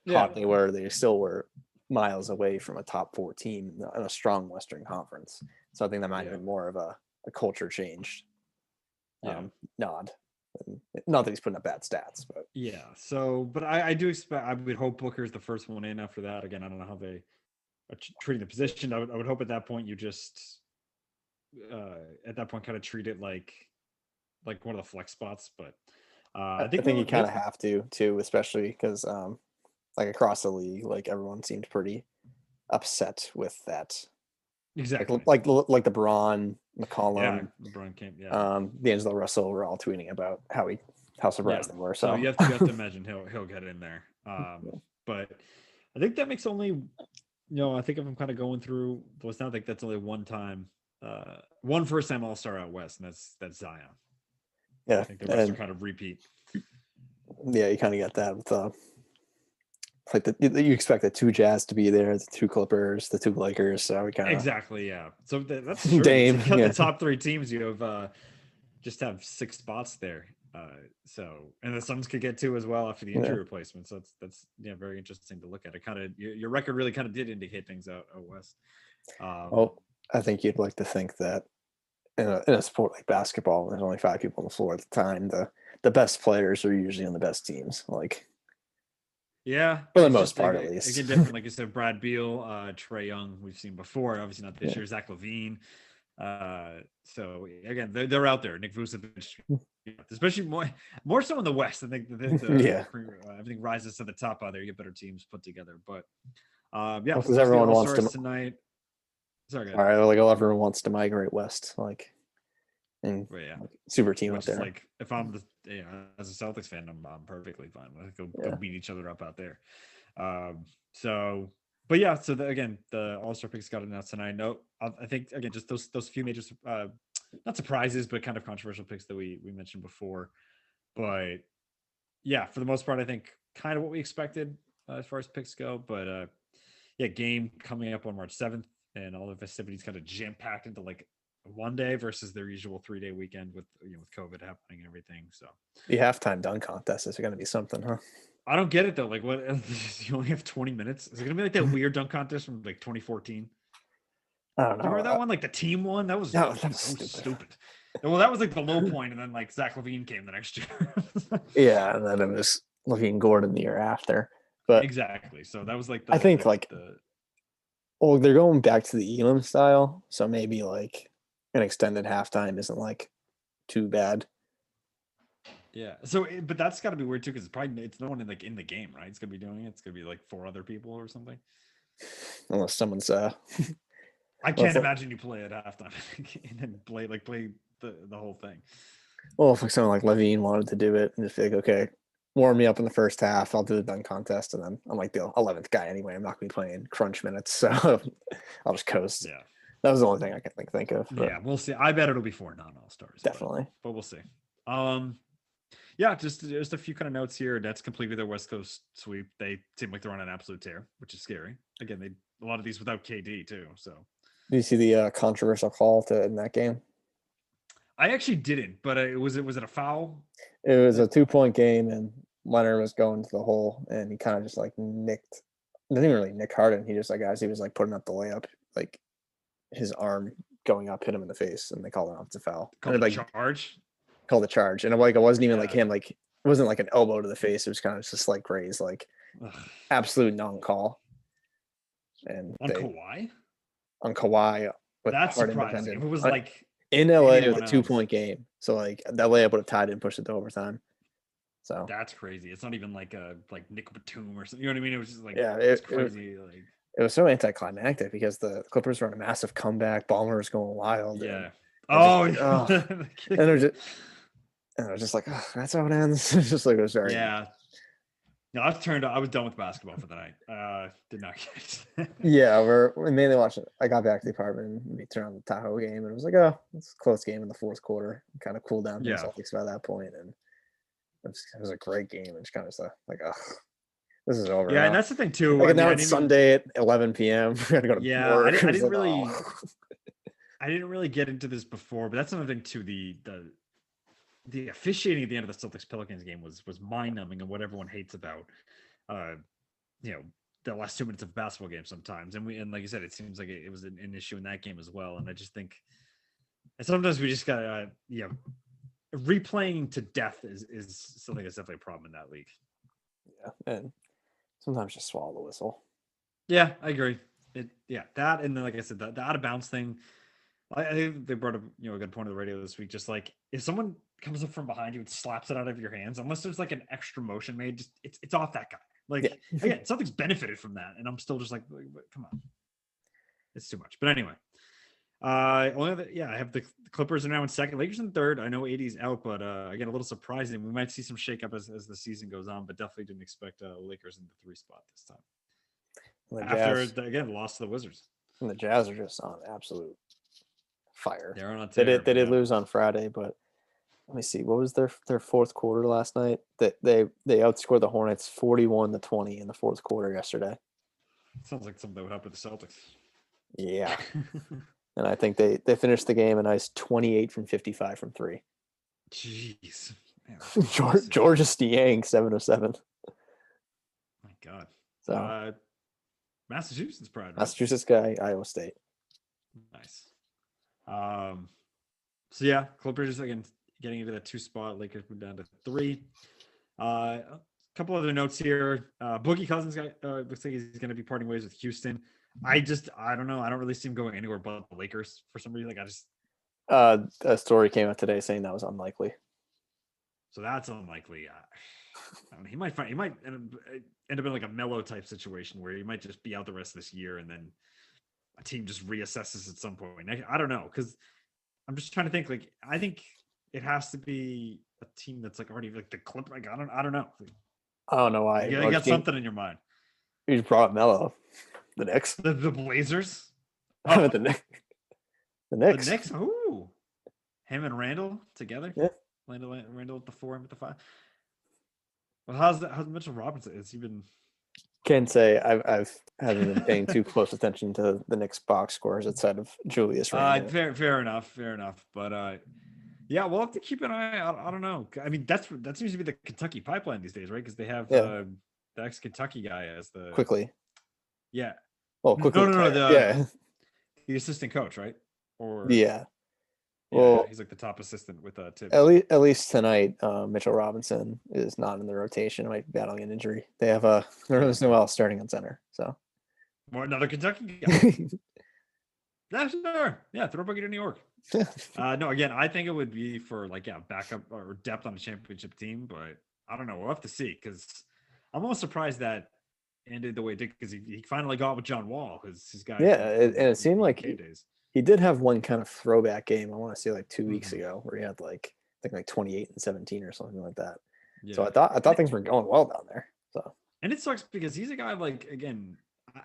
hot they were, they still were miles away from a top 4 team in a strong Western Conference. So I think that might have been more of a culture change nod. Not that he's putting up bad stats, but So, but I do expect, I would hope Booker's the first one in after that. Again, I don't know how they are treating the position. I would hope at that point you just at that point kind of treat it like one of the flex spots. But I think you kind of have to too, especially because like across the league, like everyone seemed pretty upset with that. Exactly. Like LeBron, McCollum, LeBron came. D'Angelo Russell were all tweeting about how surprised they were. So you have to imagine he'll get in there. But I think that makes only I think if I'm kind of going through, well, it's not like that's only one first time All-Star out west, and that's Zion. I Yeah, think the rest are and kind of repeat. yeah, you kind of get that with like you expect the two Jazz to be there, the two Clippers, the two Lakers. So we kind Exactly, yeah. So that's of true. It's Dame. like got the Yeah, top three teams. You have just have 6 spots there. So and the Suns could get 2 as well after the yeah. injury replacement. So that's very interesting to look at. It kind of your record really kind of did indicate things out west. Um, Well, I think you'd like to think that in a sport like basketball, there's only 5 people on the floor at the time. The best players are usually on the best teams, like Yeah, for the it's most just part, at least. again different. Like you said, Brad Beal, Trey Young, we've seen before. Obviously not this Yeah. year. Zach LaVine. So again, they're out there. Nick Vucevic, especially more so in the West. I think Yeah. everything rises to the top out there. You get better teams put together. But yeah, Well, so because those are the everyone All wants Stars to. tonight. Sorry, go All ahead. right, like everyone wants to migrate west, like and But yeah, like, super team up which is there. like if I'm as a Celtics fan, I'm perfectly fine. Let's go Yeah. beat each other up out there. So, but yeah, so again, the All Star picks got announced tonight. No, I think again, just those few major, not surprises, but kind of controversial picks that we mentioned before. But yeah, for the most part, I think kind of what we expected as far as picks go. But yeah, game coming up on March 7th, and all the festivities kind of jam packed into like one day versus their usual 3-day weekend with with COVID happening and everything. So The halftime dunk contest is going to be something, huh? I don't get it though. Like, what? You only have 20 minutes? Is it gonna be like that weird dunk contest from like 2014? Do I don't you know. remember that one? Like the team one? That was That was so stupid. stupid. Well, that was like the low point, and then like Zach LaVine came the next year. Yeah, and then it was looking Gordon the year after. But Exactly. So that was like I think like the well, they're going back to the Elam style, so maybe like an extended halftime isn't like too bad. yeah. So, but that's got to be weird too, because it's no one in the game, right? It's gonna be doing it. It's gonna be like 4 other people or something. Unless someone's I well, can't imagine you play at halftime and then play the whole thing. well, if like someone like Levine wanted to do it and just be like, okay, warm me up in the first half, I'll do the dunk contest, and then I'm like the 11th guy anyway. I'm not going to be playing crunch minutes, so I'll just coast. Yeah. That was the only thing I can think of. But Yeah, we'll see. I bet it'll be 4 non-all stars, definitely. but we'll see. Yeah, just a few kind of notes here. Nets completed their West Coast sweep. They seem like they're on an absolute tear, which is scary. Again, they a lot of these without KD too. So Do you see the controversial call to in that game? I actually didn't, but was it a foul? It was a That 2 point game, and Leonard was going to the hole, and he kind of just like nicked. Didn't even really nick Harden. He just like as he was like putting up the layup, like his arm going up hit him in the face, and they called it off to foul. And called it a like charge. called a charge, and it wasn't even like Yeah. him, like it wasn't like an elbow to the face. It was kind of just like raised, like Ugh. absolute non-call. And On they Kawhi. on Kawhi with That's Harden surprising. If defended it was like in LA with anyone a two else, point game, so like that layup would have tied it and pushed it to overtime. So that's crazy. It's not even like a like Nick Batum or something. You know what I mean? It was just like yeah, it's crazy. Like it was so anticlimactic because the Clippers were on a massive comeback. Ballmer was going wild. yeah. And just Oh, like, oh, and it was just like, oh, that's how it ends. It's just like it was very yeah. No, I was done with basketball for the night. Did not get it. yeah. We mainly watching. I got back to the apartment and we turned on the Tahoe game, and it was like, oh, it's a close game in the fourth quarter. Kind of cooled down for the Yeah. Celtics by that point, and it was a great game. And just kind of like, oh, this is over Yeah, and now. that's the thing too. Like I mean, now I it's didn't even. Sunday at 11 p.m. We got to go to Yeah, work. I It's didn't like, really. oh. I didn't really get into this before, but that's another thing too. The officiating at the end of the Celtics Pelicans game was mind numbing, and what everyone hates about, uh, you know, the last 2 minutes of a basketball game sometimes. And like you said, it seems like it was an issue in that game as well. And I just think, and sometimes we just got replaying to death is something that's definitely a problem in that league. Yeah, and sometimes just swallow the whistle. Yeah, I agree. That and then like I said, the out of bounds thing. I think they brought up a good point of the radio this week. Just like if someone comes up from behind you and slaps it out of your hands, unless there's like an extra motion made, just it's off that guy. Like Yeah. again, something's benefited from that, and I'm still just like, come on, it's too much. But anyway, I have the Clippers are now in second, Lakers in third. I know AD's out, but again, a little surprising. We might see some shakeup as the season goes on, but definitely didn't expect Lakers in the 3 spot this time. And the After Jazz, again lost to the Wizards. and the Jazz are just on absolute fire. They're on a They tear. did they did Yeah. lose on Friday, but let me see. What was their fourth quarter last night? They outscored the Hornets 41-20 in the fourth quarter yesterday. Sounds like something that would happen with the Celtics. Yeah. And I think they finished the game a nice 28 from 55 from three. Jeez. Man, Georgia Niang 7 of 7. My God. So Massachusetts pride, right? Massachusetts guy, Iowa State. Nice. So yeah, Clippers again getting into that 2 spot. Lakers moved down to 3. A couple other notes here. Boogie Cousins guy looks like he's going to be parting ways with Houston. I don't know. I don't really see him going anywhere but the Lakers for some reason. Like A story came out today saying that was unlikely. So that's unlikely. I don't know, he might end up in like a Melo type situation where he might just be out the rest of this year, and then a team just reassesses at some point. I don't know, because I'm just trying to think. Like, I think it has to be a team that's like already like the Clip. Like, I don't know. I don't know why. You got something in your mind. You just brought up Melo. The Knicks. The Blazers. Oh. The Knicks. The Knicks. Ooh, him and Randall together. Yeah. Randall at the 4 and with the 5. Well, how's Mitchell Robinson? Has he been? Can't say I haven't been paying too close attention to the Knicks box scores outside of Julius Randle. Fair enough. But yeah, we'll have to keep an eye out. I don't know. I mean, that seems to be the Kentucky pipeline these days, right? Because they have the ex-Kentucky guy as the Quickly. Yeah. Well, Quickly. No. The assistant coach, right? Or yeah. Yeah, well, he's like the top assistant with Tibbs. At least tonight, Mitchell Robinson is not in the rotation. Might be battling an injury. They have Nerlens Noel starting on center. So more another Kentucky guy. Yeah, sure. Yeah, throw Boogie to New York. No, again, I think it would be for backup or depth on a championship team, but I don't know. We'll have to see, because I'm almost surprised that ended the way it did, because he finally got with John Wall, his guy. Yeah, and it seemed like he did have one kind of throwback game. I want to say like 2 weeks ago, where he had I think 28 and 17 or something like that. Yeah. So I thought things were going well down there. So, and it sucks because he's a guy again,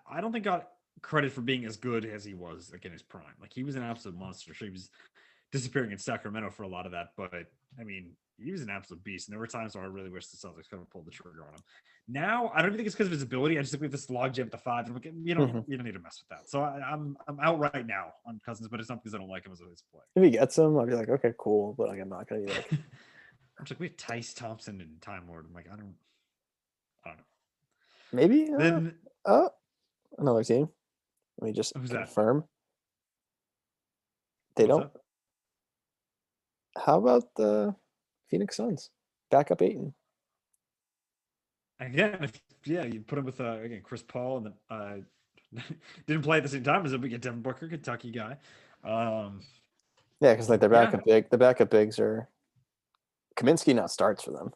I don't think got credit for being as good as he was in his prime. Like, he was an absolute monster. Sure, he was disappearing in Sacramento for a lot of that, but I mean, he was an absolute beast. And there were times where I really wish the Celtics could have pulled the trigger on him. Now, I don't even think it's because of his ability. I just think we have this logjam at the 5. And you don't need to mess with that. So I'm out right now on Cousins, but it's not because I don't like him as a play. If he gets him, I'll be like, okay, cool. But I'm not going to be like. I'm like, we have Tice Thompson and Time Lord. I'm like, I don't know. Maybe then another team. Let me just confirm. That? They don't. How about the Phoenix Suns? Backup Ayton. Again, you put him with again Chris Paul, and then didn't play at the same time as we get Devin Booker, Kentucky guy. Yeah, because their backup the backup bigs are Kaminsky not starts for them,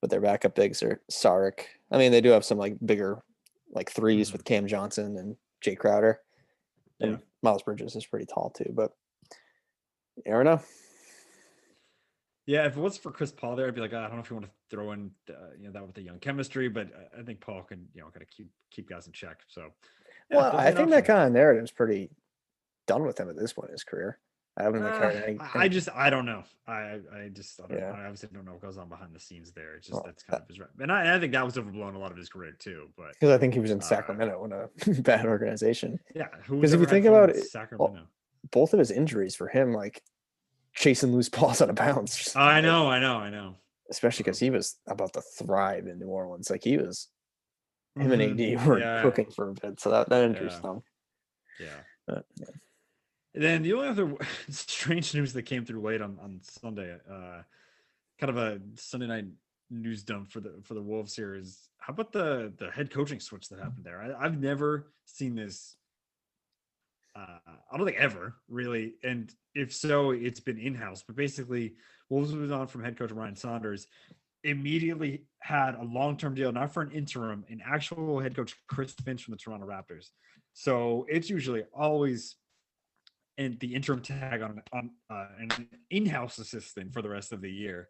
but their backup bigs are Saric. I mean, they do have some bigger threes with Cam Johnson and Jay Crowder, and Miles Bridges is pretty tall too. But you never know. Yeah, if it was for Chris Paul there, I'd be like, I don't know if you want to throw in that with the young chemistry, but I think Paul can kind of keep guys in check. So, well, I think that kind of narrative is pretty done with him at this point in his career. I haven't I don't know. I obviously don't know what goes on behind the scenes there. It's just that's kind of his right. And I think that was overblown a lot of his career too. But because I think he was in Sacramento in a bad organization. Yeah, because if you think about it, Sacramento, both of his injuries for him, chasing loose balls out of bounds. I know. Especially because he was about to thrive in New Orleans. He was, him and AD were cooking for a bit. So that injury stung. Yeah. Then the only other strange news that came through late on Sunday, kind of a Sunday night news dump for the Wolves here, is how about the head coaching switch that happened there? I've never seen this. I don't think ever really, and if so, it's been in-house. But basically, Wolves moved on from head coach Ryan Saunders, immediately had a long-term deal, not for an interim, an actual head coach Chris Finch from the Toronto Raptors. So it's usually always the interim tag on an in-house assistant for the rest of the year.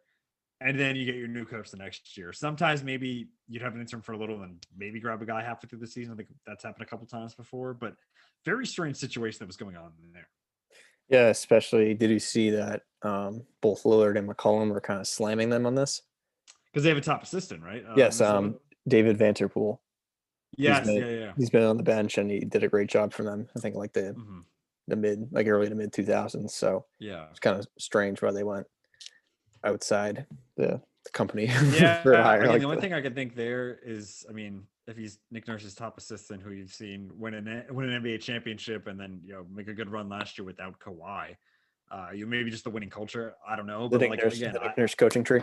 and then you get your new coach the next year. Sometimes maybe you'd have an interim for a little and maybe grab a guy halfway through the season. I think that's happened a couple times before, but very strange situation that was going on in there. Yeah, especially did you see that both Lillard and McCollum were kind of slamming them on this? Because they have a top assistant, right? Yes, Minnesota. David Vanterpool. He's Yes, been yeah, yeah. he's been on the bench and he did a great job for them. I think like Mm-hmm. the mid like early to mid 2000s. So Yeah. it's kind of strange why they went outside the company Yeah. for a hire Again, like the only that. thing I can think there is, I mean, if he's Nick Nurse's top assistant, who you've seen win an NBA championship and then make a good run last year without Kawhi, you maybe just the winning culture. I don't know, The but Nick like Nurse, again, the Nick Nurse coaching tree.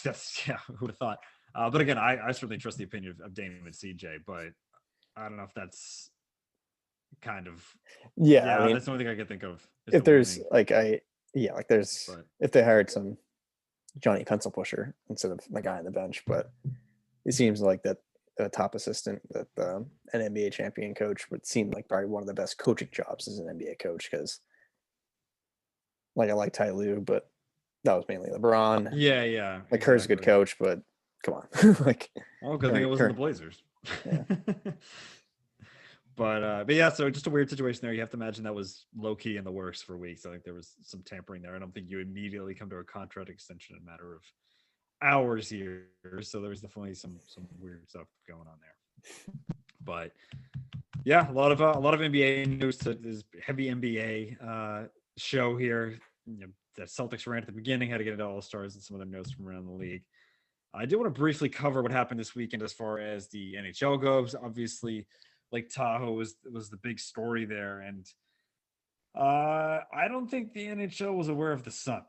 that's who would have thought. But again, I certainly trust the opinion of Dame and CJ, but I don't know if that's kind of Yeah, I mean, that's the only thing I can think of is if the there's winning. like there's But if they hired some Johnny Pencil pusher instead of the guy on the bench, but it seems like that a top assistant that an NBA champion coach would seem like probably one of the best coaching jobs as an NBA coach because like I like Ty Lue, but that was mainly LeBron. yeah, Like Kerr's a good exactly. coach, but come on, like Well, good thing it wasn't the Kerr, Blazers. yeah. But yeah, so just a weird situation there. You have to imagine that was low key in the works for weeks. I think there was some tampering there. I don't think you immediately come to a contract extension in a matter of hours here. So there was definitely some weird stuff going on there. But yeah, a lot of NBA news. So this heavy NBA show here. The Celtics ran at the beginning, had to get into All Stars and some other notes from around the league. I do want to briefly cover what happened this weekend as far as the NHL goes. Obviously, Lake Tahoe was the big story there, and I don't think the NHL was aware of the sun.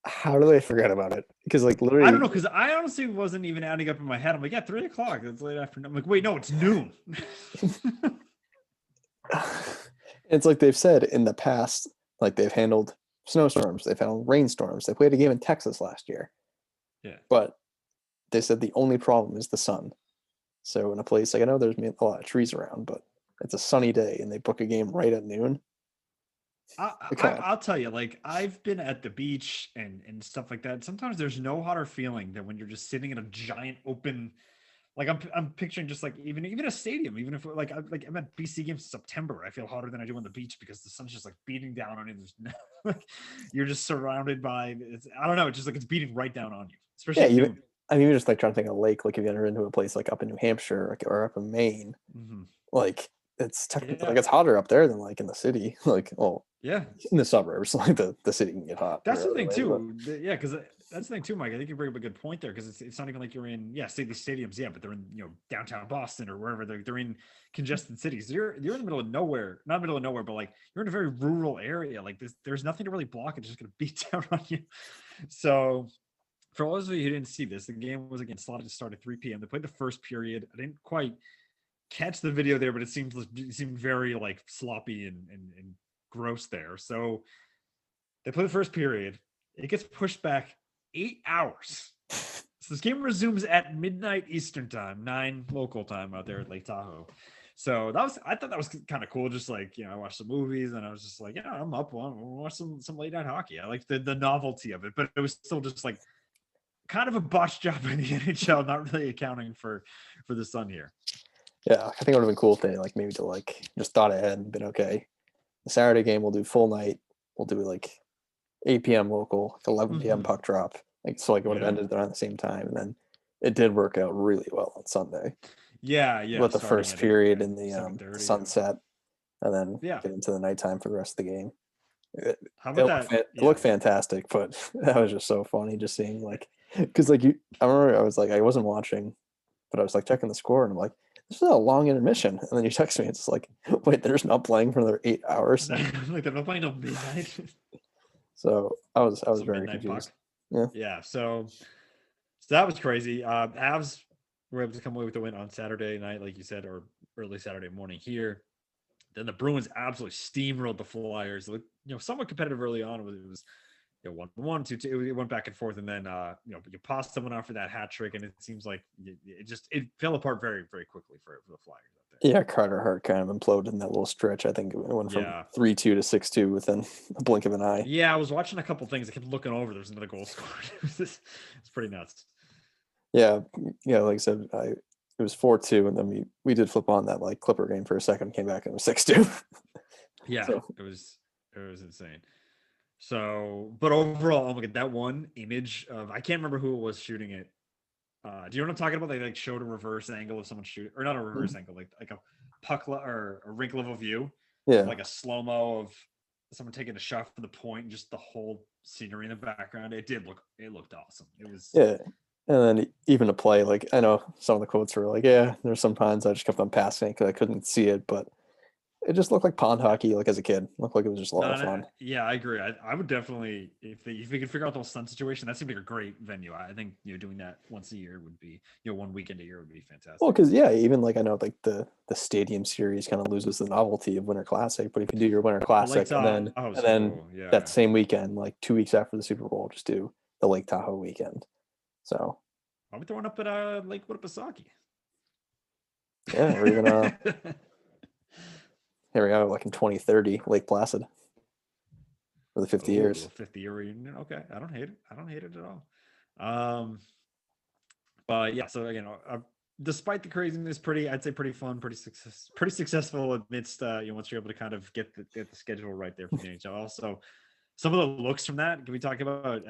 How do they forget about it? Because like I don't literally, know, because I honestly wasn't even adding up in my head. I'm like, yeah, 3 o'clock. It's late afternoon. I'm like, wait, no, it's noon. it's like they've said in the past, like they've handled snowstorms, they've handled rainstorms. They played a game in Texas last year, Yeah. but they said the only problem is the sun. So in a place like I know there's a lot of trees around, but it's a sunny day and they book a game right at noon. I'll tell you, like I've been at the beach and stuff like that. Sometimes there's no hotter feeling than when you're just sitting in a giant open. Like I'm picturing just like even a stadium, even if I'm at BC games in September, I feel hotter than I do on the beach because the sun's just like beating down on you. There's no, like, you're just surrounded by I don't know, it's just like it's beating right down on you, especially Yeah, at noon. I'm even just like trying to think of a lake. Like if you enter into a place like up in New Hampshire or up in Maine, Mm-hmm. like it's technically Yeah, like it's hotter up there than like in the city. Like yeah. in the suburbs, like the city can get hot That's the thing regardless, but too. Yeah, because that's the thing too, Mike. I think you bring up a good point there because it's not even like you're in say these stadiums, yeah, but they're in downtown Boston or wherever they're in congested cities. You're in the middle of nowhere, not middle of nowhere, but like you're in a very rural area. Like there's nothing to really block it. It's just gonna beat down on you. So for all those of you who didn't see this, the game was again slotted to start at 3 p.m. They played the first period. I didn't quite catch the video there, but it seemed very like sloppy and gross there. So they play the first period. It gets pushed back 8 hours. So this game resumes at midnight Eastern time, 9 local time out there at Lake Tahoe. So I thought that was kind of cool. Just like, I watched some movies and I was just like, yeah, I'm up. I'll watch some late night hockey. I like the novelty of it, but it was still just like kind of a botched job in the NHL, not really accounting for the sun here. yeah, I think it would have been cool if they like maybe to like just thought ahead and been okay. The Saturday game we'll do full night. We'll do like 8 p.m. local, 11 p.m. puck drop. Like so, like it would have ended around the same time, and then it did work out really well on Sunday. Yeah. With the first period in the 7:30. sunset, and then Yeah. get into the nighttime for the rest of the game. How about that? It looked fantastic, but that was just so funny just seeing like because like I remember I was like I wasn't watching, but I was like checking the score and I'm like this is a long intermission, and then you text me it's like wait there's not playing for another 8 hours. Like they're not playing till midnight. So I was very midnight confused. Puck. Yeah. So that was crazy. Avs were able to come away with the win on Saturday night, like you said, or early Saturday morning here. Then the Bruins absolutely steamrolled the Flyers. It looked, somewhat competitive early on. It was 1-1, 2-2. It went back and forth, and then you passed someone out for that hat trick, and it seems like it fell apart very, very quickly for the Flyers out Yeah, Carter Hart kind of imploded in that little stretch. I think it went from Yeah. 3-2 to 6-2 within a blink of an eye. Yeah, I was watching a couple things. I kept looking over. There's another goal scored. It's pretty nuts. Yeah, yeah. Like I said, it was 4-2, and then we did flip on that like Clipper game for a second, came back and it was 6-2. Yeah, So it was insane. So, but overall, oh my god, that one image of I can't remember who it was shooting it. Do you know what I'm talking about? They like showed a reverse angle of someone shooting, or not a reverse angle, like a or a rink level view of yeah, like a slow mo of someone taking a shot from the point, and just the whole scenery in the background. It looked awesome. It was yeah. And then even to play, like I know some of the quotes were like, "Yeah, there's sometimes I just kept on passing because I couldn't see it, but it just looked like pond yeah. hockey, like as a kid. It looked like it was just a lot No, of no, fun." yeah, I agree. I would definitely if we could figure out the whole sun situation, that seemed like a great venue. I think doing that once a year would be 1 weekend a year would be Well, fantastic. because yeah, even like I know like the stadium series kind of loses the novelty of Winter Classic, but if you do your Winter But Lake Classic and then Tahoe is and then cool. Yeah. that same weekend, like 2 weeks after the Super Bowl, just do the Lake Tahoe weekend. So I'll be throwing up at Lake Winnipesaukee. yeah, or even here we go, like in 2030, Lake Placid for the 50 Oh, years. 50-year reunion. Okay, I don't hate it. I don't hate it at all. Um, but yeah. So again, despite the craziness, I'd say pretty fun, pretty successful amidst once you're able to kind of get the schedule right there for the NHL. Also, some of the looks from that. Can we talk about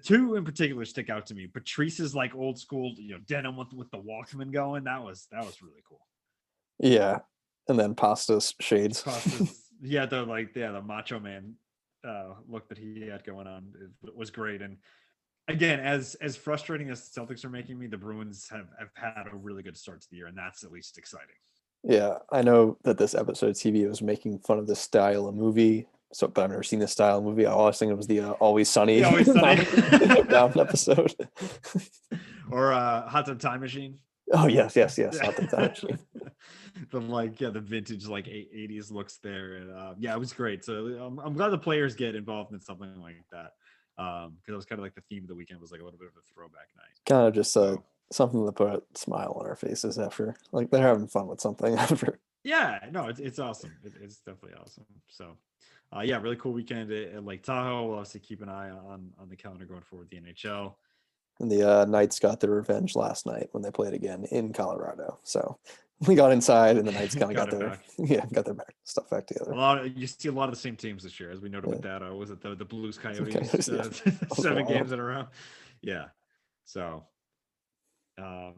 two in particular stick out to me? Patrice's like old school, denim with the Walkman going. That was really cool. Yeah, and then Pasta's shades. Costas, yeah, the Macho Man look that he had going on was great. And again, as frustrating as the Celtics are making me, the Bruins have had a really good start to the year, and that's at least exciting. Yeah, I know that this episode of TV was making fun of this style of movie. So, but I've never seen this style of movie. I always think it was the Always Sunny Yeah, always sunny. Mountain episode. Or Hot Tub Time Machine. Oh yes, yes, yes. Yeah. Not the time machine. The vintage like 80s looks there, and yeah, it was great. So I'm glad the players get involved in something like that, because it was kind of like the theme of the weekend was like a little bit of a throwback night. Kind of just So something to put a smile on our faces after, like they're having fun with something after. yeah, no, it's awesome. It's definitely awesome. So yeah, really cool weekend at Lake Tahoe. We'll obviously keep an eye on the calendar going forward with the NHL. And the Knights got their revenge last night when they played again in Colorado. So we got inside, and the Knights kind of Got got it their back. got their stuff back together. You see a lot of the same teams this year, as we noted with that. Was it the Blues Coyotes? Coyotes, yeah. 7 wild. games in a row. Yeah. So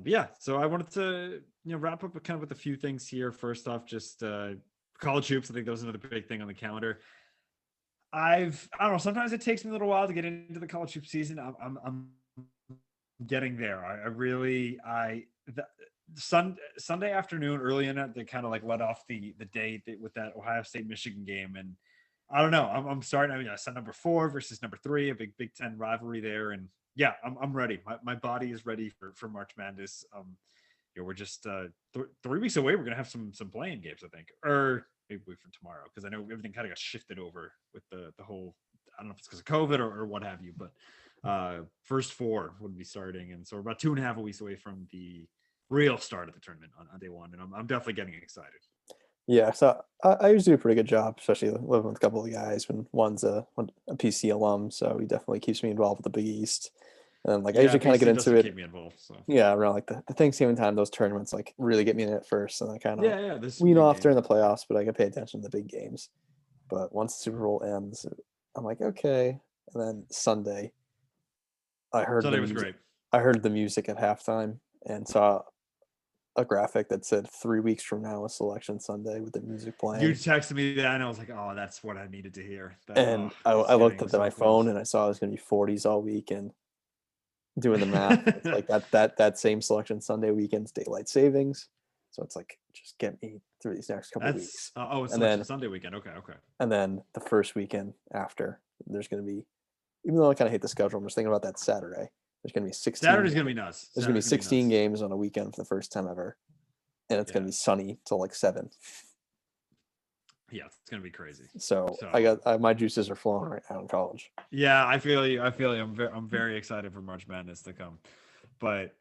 yeah, so I wanted to wrap up kind of with a few things here. First off, just college hoops. I think that was another big thing on the calendar. I don't know. Sometimes it takes me a little while to get into the college hoop season. I'm getting there. Sunday afternoon, early in it, they kind of like let off the day with that Ohio State Michigan game, and I don't know. I'm starting. I mean, I said number 4 versus number 3, a Big Ten rivalry there, and yeah, I'm ready. My body is ready for March Madness. We're just 3 weeks away. We're gonna have some playing games, I think, or maybe wait for tomorrow, because I know everything kind of got shifted over with the whole. I don't know if it's because of COVID or what have you, but first 4 would be starting, and so we're about 2.5 weeks away from the real start of the tournament on day 1, and I'm definitely getting excited. Yeah, so I usually do a pretty good job, especially living with a couple of guys. When one's a PC alum, so he definitely keeps me involved with the Big East. And like I Yeah, usually kind of get PC into doesn't it. keep me involved. So Yeah, around like the Thanksgiving time, those tournaments like really get me in it first, and I kind of yeah, there's some wean big off during games. the playoffs, but I can pay attention to the big games. But once the Super Bowl ends, I'm like, okay. And then Sunday, I heard the Sunday was music. great. I heard the music at halftime and saw a graphic that said 3 weeks from now is Selection Sunday with the music You playing. texted me that, and I was like, "Oh, that's what I needed to hear." And I It's looked getting at so my phone close. and I saw it was going to be 40s all week. And doing the math, it's like that same Selection Sunday weekend's daylight savings. So it's like just get me through these next couple of That's weeks. it's And Selection then Sunday weekend. Okay. and then the first weekend after, there's going to be, even though I kind of hate the schedule, I'm just thinking about that Saturday. There's going to be 16 Saturday's gonna be games. nuts. There's going to be Saturday's gonna be 16 nuts. games on a weekend for the first time ever. And it's going to Yeah, be sunny till like 7. yeah, it's gonna be crazy. So I So got my juices are flowing right now in college. yeah, I feel you. I'm very excited for March Madness to come, but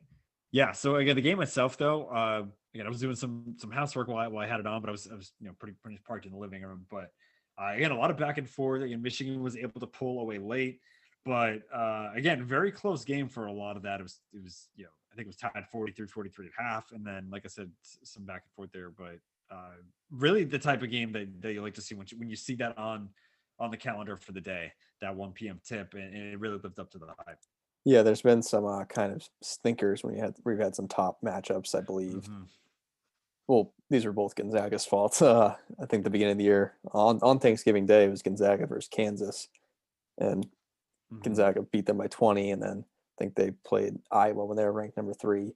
Yeah. So again, the game itself, though, again, I was doing some housework while I had it on, but I was pretty parked in the living room. But again, a lot of back and forth. Again, Michigan was able to pull away late, but again, very close game for a lot of that. It was I think it was tied 43-43 at half, and then like I said, some back and forth there. But really, the type of game that you like to see when you see that on the calendar for the day, that 1 p.m. tip, and it really lived up to the hype. Yeah, there's been some kind of stinkers we've had some top matchups, I believe. Mm-hmm. Well, these were both Gonzaga's faults. I think the beginning of the year on Thanksgiving Day it was Gonzaga versus Kansas, and Mm-hmm. Gonzaga beat them by 20, and then I think they played Iowa when they were ranked number 3,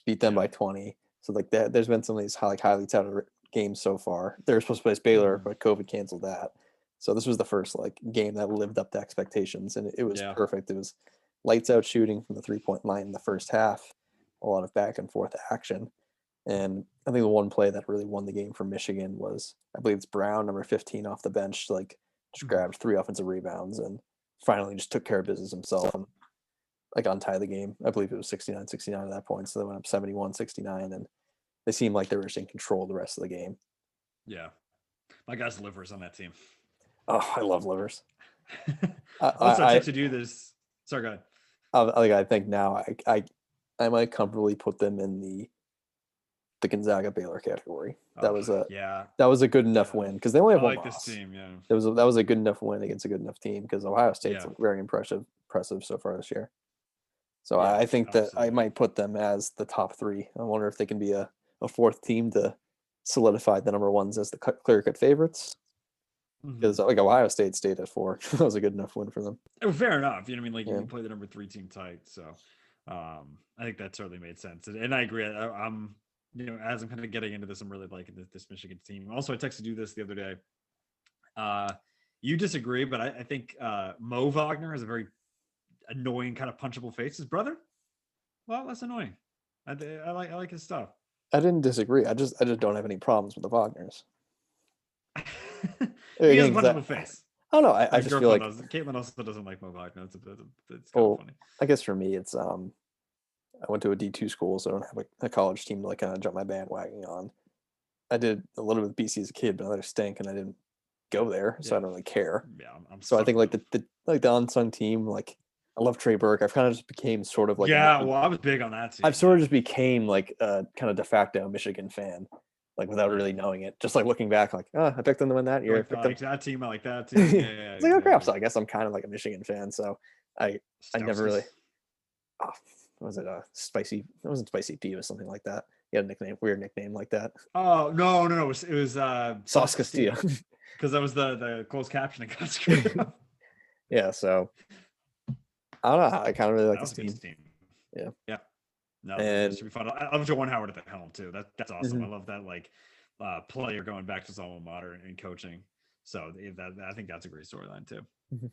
beat them Yeah. by 20. So like that, there's been some of these highly touted games so far. They were supposed to play Baylor, Mm-hmm. but COVID canceled that. So this was the first like game that lived up to expectations, and it was Yeah. perfect. It was lights out shooting from the 3-point line in the first half, a lot of back and forth action. And I think the one play that really won the game for Michigan was, I believe it's Brown, number 15, off the bench, like just Mm-hmm. grabbed 3 offensive rebounds and finally just took care of business himself and like untie the game. I believe it was 69-69 at that point. So they went up 71-69, and they seemed like they were just in control the rest of the game. Yeah. My guy's livers on that team. Oh, I love livers. Also, I I, texted you this. Sorry, go ahead. I think now I might comfortably put them in the Gonzaga Baylor category. That Oh, was a yeah. good enough Yeah. win because they only I have one like this loss. team. Yeah. That was a good enough win against a good enough team because Ohio State's Yeah. very impressive so far this year. So Yeah. I think that I Absolutely. might put them as the top 3. I wonder if they can be a fourth team to solidify the number ones as the clear cut favorites. Mm-hmm. Because like Ohio State stayed at 4. That was a good enough win for them. Oh, fair enough. You know what I mean? Like Yeah. you play the number 3 team tight. So I think that certainly made sense. And I agree. I'm, as I'm kind of getting into this, I'm really liking this Michigan team. Also, I texted you this the other day. You disagree, but I think Mo Wagner has a very annoying kind of punchable face. His brother, well, that's annoying. I like his stuff. I didn't disagree. I just don't have any problems with the Wagners. He has a Again, because punchable face. I don't know. I My just feel girlfriend like, does. Caitlin also doesn't like Mo Wagner. It's kind of well, funny. I guess for me it's I went to a D2 school, so I don't have a college team to like kind of jump my bandwagon on. I did a little bit with BC as a kid, but I stink and I didn't go there, so I Yeah, don't really care. yeah. I'm So I think sorry, like though. the unsung team, like I love Trey Burke. I've kind of just became sort of like a Yeah, Michigan. well, I was big on that I've team. sort of Yeah, just became like a kind of de facto Michigan fan, like without yeah. really knowing it. Just like looking back, like, oh, I picked them to win that I year. I like picked I them. like that team. I like that team. Yeah, yeah, It's like okay, exactly. so I guess I'm kind of like a Michigan fan. So I never really. Stauskis. Oh, what was it spicy? It wasn't spicy P. It was something like that. He had a weird nickname like that. Oh no! It was Sauce Sauce Castillo. Castillo because that was the closed caption that got screwed up. Yeah, so I don't know. I kind of really like That this was a good team. team. Yeah, Yeah. No, this and should be fun. I love Jawan Howard at the helm too. That's awesome. I mhm. love that player going back to his alma mater and coaching. So that I think that's a great storyline too. Mhm.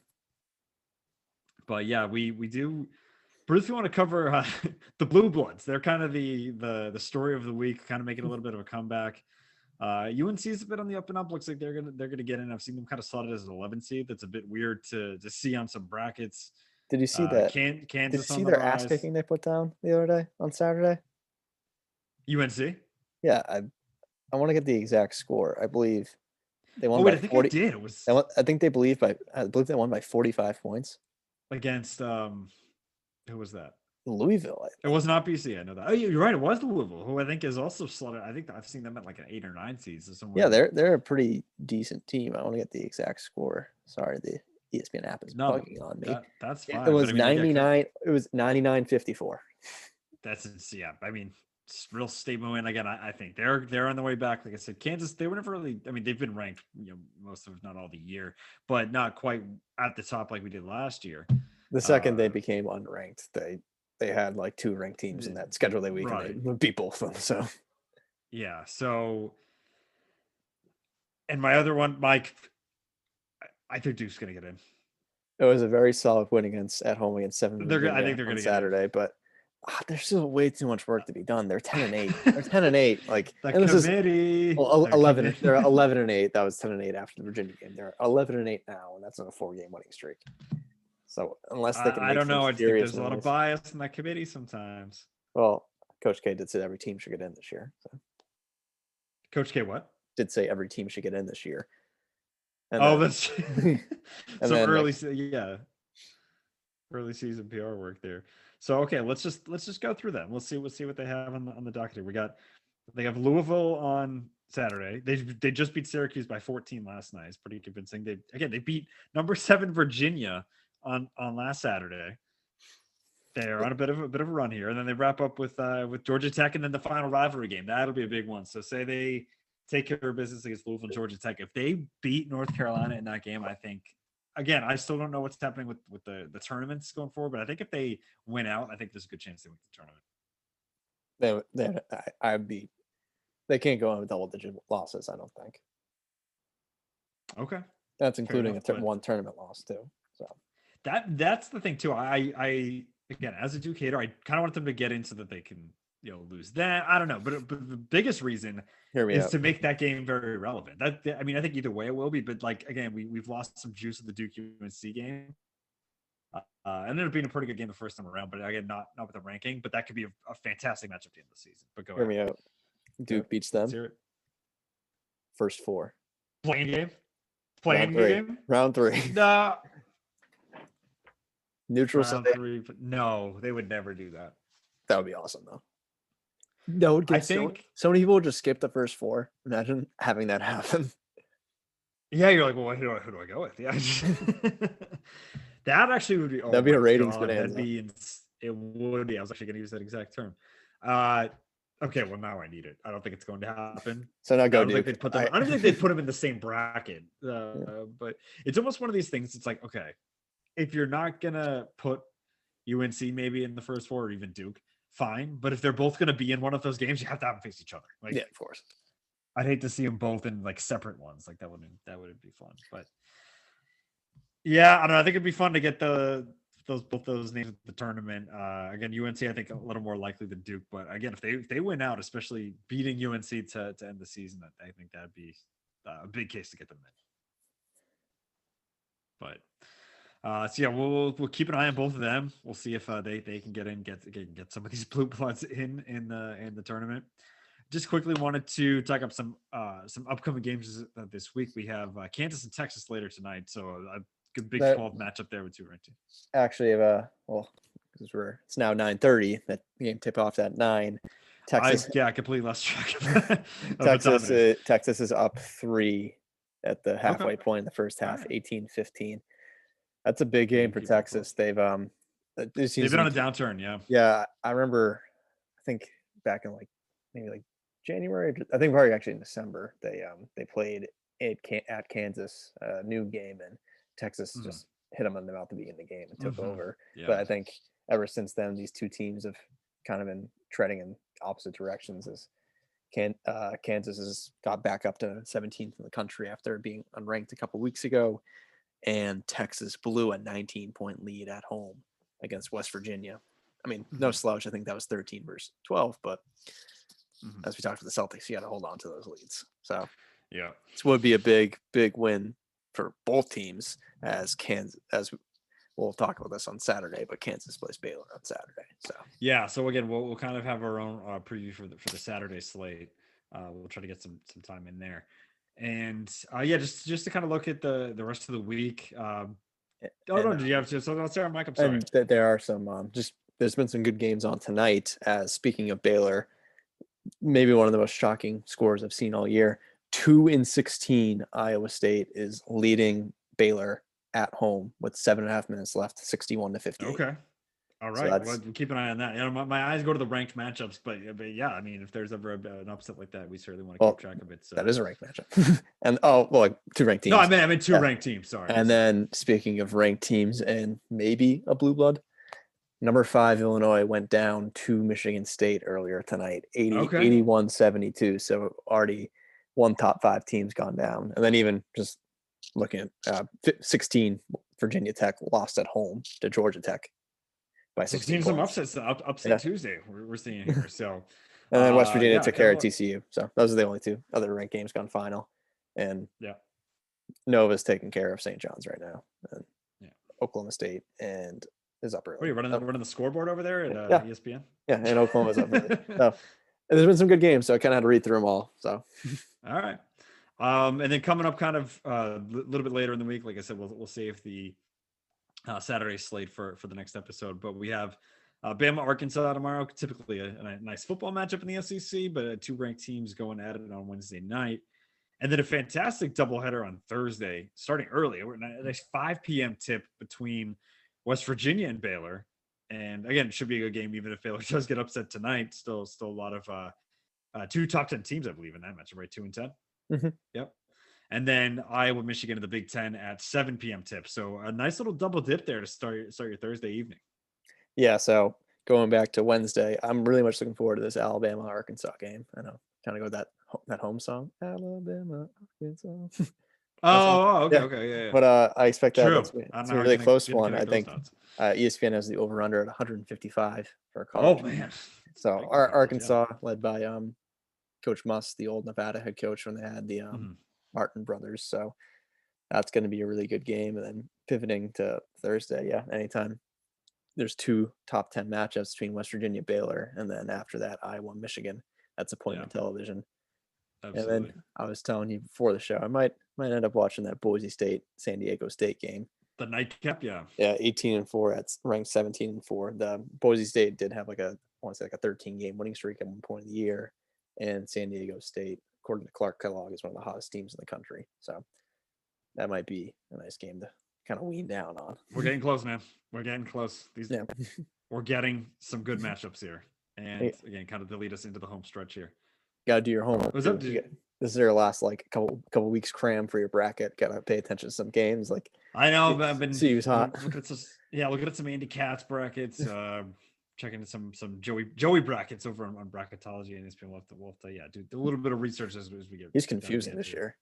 But yeah, we do. Bruce, you want to cover the Blue Bloods? They're kind of the story of the week, kind of making a little bit of a comeback. UNC's a bit on the up and up. Looks like they're gonna get in. I've seen them kind of slotted as an 11 seed. That's a bit weird to see on some brackets. Did you see that? Did you Kansas on see the their ass rise. kicking they put down the other day on Saturday? UNC. Yeah, I want to get the exact score. I believe they Oh won wait, by I think I 40. did. It was I think I believe they won by 45 points. against who was that? Louisville. It was not BC. I know that. Oh, you're right. It was Louisville, who I think is also slotted. I think I've seen them at like an 8 or 9 seeds or Yeah, somewhere. they're a pretty decent team. I want to get the exact score. Sorry, the ESPN app is No, bugging on me. that's It fine. But was I mean, like, 99. It was 99-54. yeah. I mean, it's real statement win again. I think they're on the way back. Like I said, Kansas, they were never really. I mean, they've been ranked, most of, if not all, the year, but not quite at the top like we did last year. The second they Uh, became unranked, they had like 2 ranked teams in the- that schedule that week, and right. they beat both of them. So Yeah. So, and my other one, Mike, I think Duke's gonna get in. it was a very solid win at home against Seven I think Virginia they're on gonna get in. Saturday, but there's still way too much work to be done. They're 10-8. They're 10-8. Like, The and this is committee. well, The 11. committee. They're 11-8. That was 10-8 after the Virginia game. They're 11-8 now, and that's on a 4-game winning streak. So unless they can I make don't some know. I just think serious there's a lot of noise, bias in that committee sometimes. well, Coach K did say every team should get in this year. So Coach K, what? did say every team should get in this year. And Oh, then, that's and some then early, like, early season PR work there. So okay, let's just go through them. Let's see what they have on the docket here. They have Louisville on Saturday. They just beat Syracuse by 14 last night. It's pretty convincing. They beat number 7 Virginia on last Saturday. They're on a bit of a run here, and then they wrap up with Georgia Tech, and then the final rivalry game. That'll be a big one. So say they take care of business against Louisville and Georgia Tech. If they beat North Carolina in that game, I think again, I still don't know what's happening with the tournaments going forward, but I think if they win out, I think there's a good chance they win the tournament. I'd be. They can't go on with double-digit losses. I don't think. Okay, that's including enough, one tournament loss too. So that's the thing too. I again, as a Duke hater, I kind of want them to get in so that they can lose that. I don't know, but the biggest reason is to make that game very relevant. I think either way it will be, but like again, we've lost some juice of the Duke UNC game. Ended up being a pretty good game the first time around, but again, not with the ranking. But that could be a fantastic matchup at the end of the season. But go hear me out. Duke beats them. First 4. Playing game. Round 3. No. Neutral round Sunday. 3. No, they would never do that. That would be awesome though. No, I think so many people would just skip the first 4. Imagine having that happen. Yeah, you're like, well, who do I go with? Yeah. That actually would be. That'd be a ratings bonanza. It would be. I was actually going to use that exact term. Okay, well now I need it. I don't think it's going to happen. So now go. I don't think they'd put them in the same bracket. But it's almost one of these things. It's like, okay, if you're not gonna put UNC maybe in the first 4 or even Duke, fine. But if they're both gonna be in one of those games, you have to have them face each other. Like, yeah, of course. I'd hate to see them both in like separate ones. Like that wouldn't be fun. But yeah, I don't know. I think it'd be fun to get both those names at the tournament. Again, UNC I think a little more likely than Duke, but again, if they win out, especially beating UNC to end the season, I think that'd be a big case to get them in. But so yeah, we'll keep an eye on both of them. We'll see if they can get some of these blue bloods in the tournament. Just quickly wanted to talk up some upcoming games this week. We have Kansas and Texas later tonight, so a good Big 12 matchup there with 2 ranked teams. Actually, because it's now 9:30. That game tip off at 9. Texas, I completely lost track of Texas is up 3 at the halfway point in the first half, 18-15. That's a big game for Texas. They've been on a downturn. Yeah, I remember. I think back in maybe January. I think probably actually in December. They played at Kansas, a new game, and Texas just hit them on the mouth to begin the game and took over. Yeah. But I think ever since then, these two teams have kind of been treading in opposite directions. As Kansas has got back up to 17th in the country after being unranked a couple weeks ago, and Texas blew a 19-point lead at home against West Virginia. I mean, no slouch. I think that was 13 versus 12, but as we talked with the Celtics, you got to hold on to those leads. So yeah, this would be a big win for both teams, as we'll talk about this on Saturday, but Kansas plays Baylor on Saturday. So yeah, so again, we'll kind of have our own preview for the Saturday slate. We'll try to get some time in there, and just to kind of look at the rest of the week. Did you have something else there, Mike? I'm sorry. And there are some there's been some good games on tonight. As speaking of Baylor, maybe one of the most shocking scores I've seen all year. 2-16, Iowa State is leading Baylor at home with 7.5 minutes left, 61-58. Okay. All right. So keep an eye on that. My eyes go to the ranked matchups, but yeah, I mean, if there's ever an upset like that, we certainly want to keep track of it. So that is a ranked matchup. And 2 ranked teams. No, I meant 2 ranked teams. Sorry. And then speaking of ranked teams and maybe a blue blood, number 5 Illinois went down to Michigan State earlier tonight, 81-72. So already one top 5 team's gone down. And then even just looking at 16, Virginia Tech lost at home to Georgia Tech by 16 points. Some upsets, upset Tuesday we're seeing here. So and then West Virginia took care of TCU. So those are the only 2 other ranked games gone final. And Nova's taking care of St. John's right now. And Oklahoma State and is up What are early. you running the scoreboard over there at Yeah. ESPN? Yeah, and Oklahoma's up early. So and there's been some good games, so I kind of had to read through them all. So All right. And then coming up kind of a little bit later in the week, like I said, we'll save the Saturday slate for the next episode. But we have Bama, Arkansas tomorrow. Typically a nice football matchup in the SEC, but two ranked teams going at it on Wednesday night. And then a fantastic doubleheader on Thursday, starting early. A nice 5 p.m. tip between West Virginia and Baylor. And again, it should be a good game, even if Baylor does get upset tonight. Still a lot of two top 10 teams, I believe, in that matchup, right? 2 and 10. Mm-hmm. Yep. And then Iowa, Michigan in the Big Ten at 7 p.m. tip. So a nice little double dip there to start your Thursday evening. Yeah. So going back to Wednesday, I'm really much looking forward to this Alabama Arkansas game. I know, kind of go with that home song, Alabama Arkansas. Okay, yeah. But I expect that True. that's I don't it's know a how really you're close gonna one. I connect those think dots. ESPN has the over under at 155 for Oh college. man. So Big Arkansas, led by Coach Muss, the old Nevada head coach when they had the Martin brothers. So that's going to be a really good game. And then pivoting to Thursday, yeah, anytime there's 2 top 10 matchups between West Virginia, Baylor, and then after that, Iowa, Michigan. That's appointment television. Absolutely. And then I was telling you before the show, I might end up watching that Boise State, San Diego State game. The nightcap, yeah. Yeah, 18-4. That's ranked 17-4. The Boise State did have I want to say a 13 game winning streak at one point in the year. And San Diego State, according to Clark Kellogg, is one of the hottest teams in the country. So that might be a nice game to kind of wean down on. We're getting close, man. We're getting close. Yeah. We're getting some good matchups here. And again, kind of to lead us into the home stretch here. Gotta do your homework. What's up, this is your last couple weeks cram for your bracket. Gotta pay attention to some games. I know, but I've been see who's hot. Looking at some Andy Katz brackets. Checking some Joey brackets over on Bracketology, and we'll have to do a little bit of research as we get. He's confusing this year.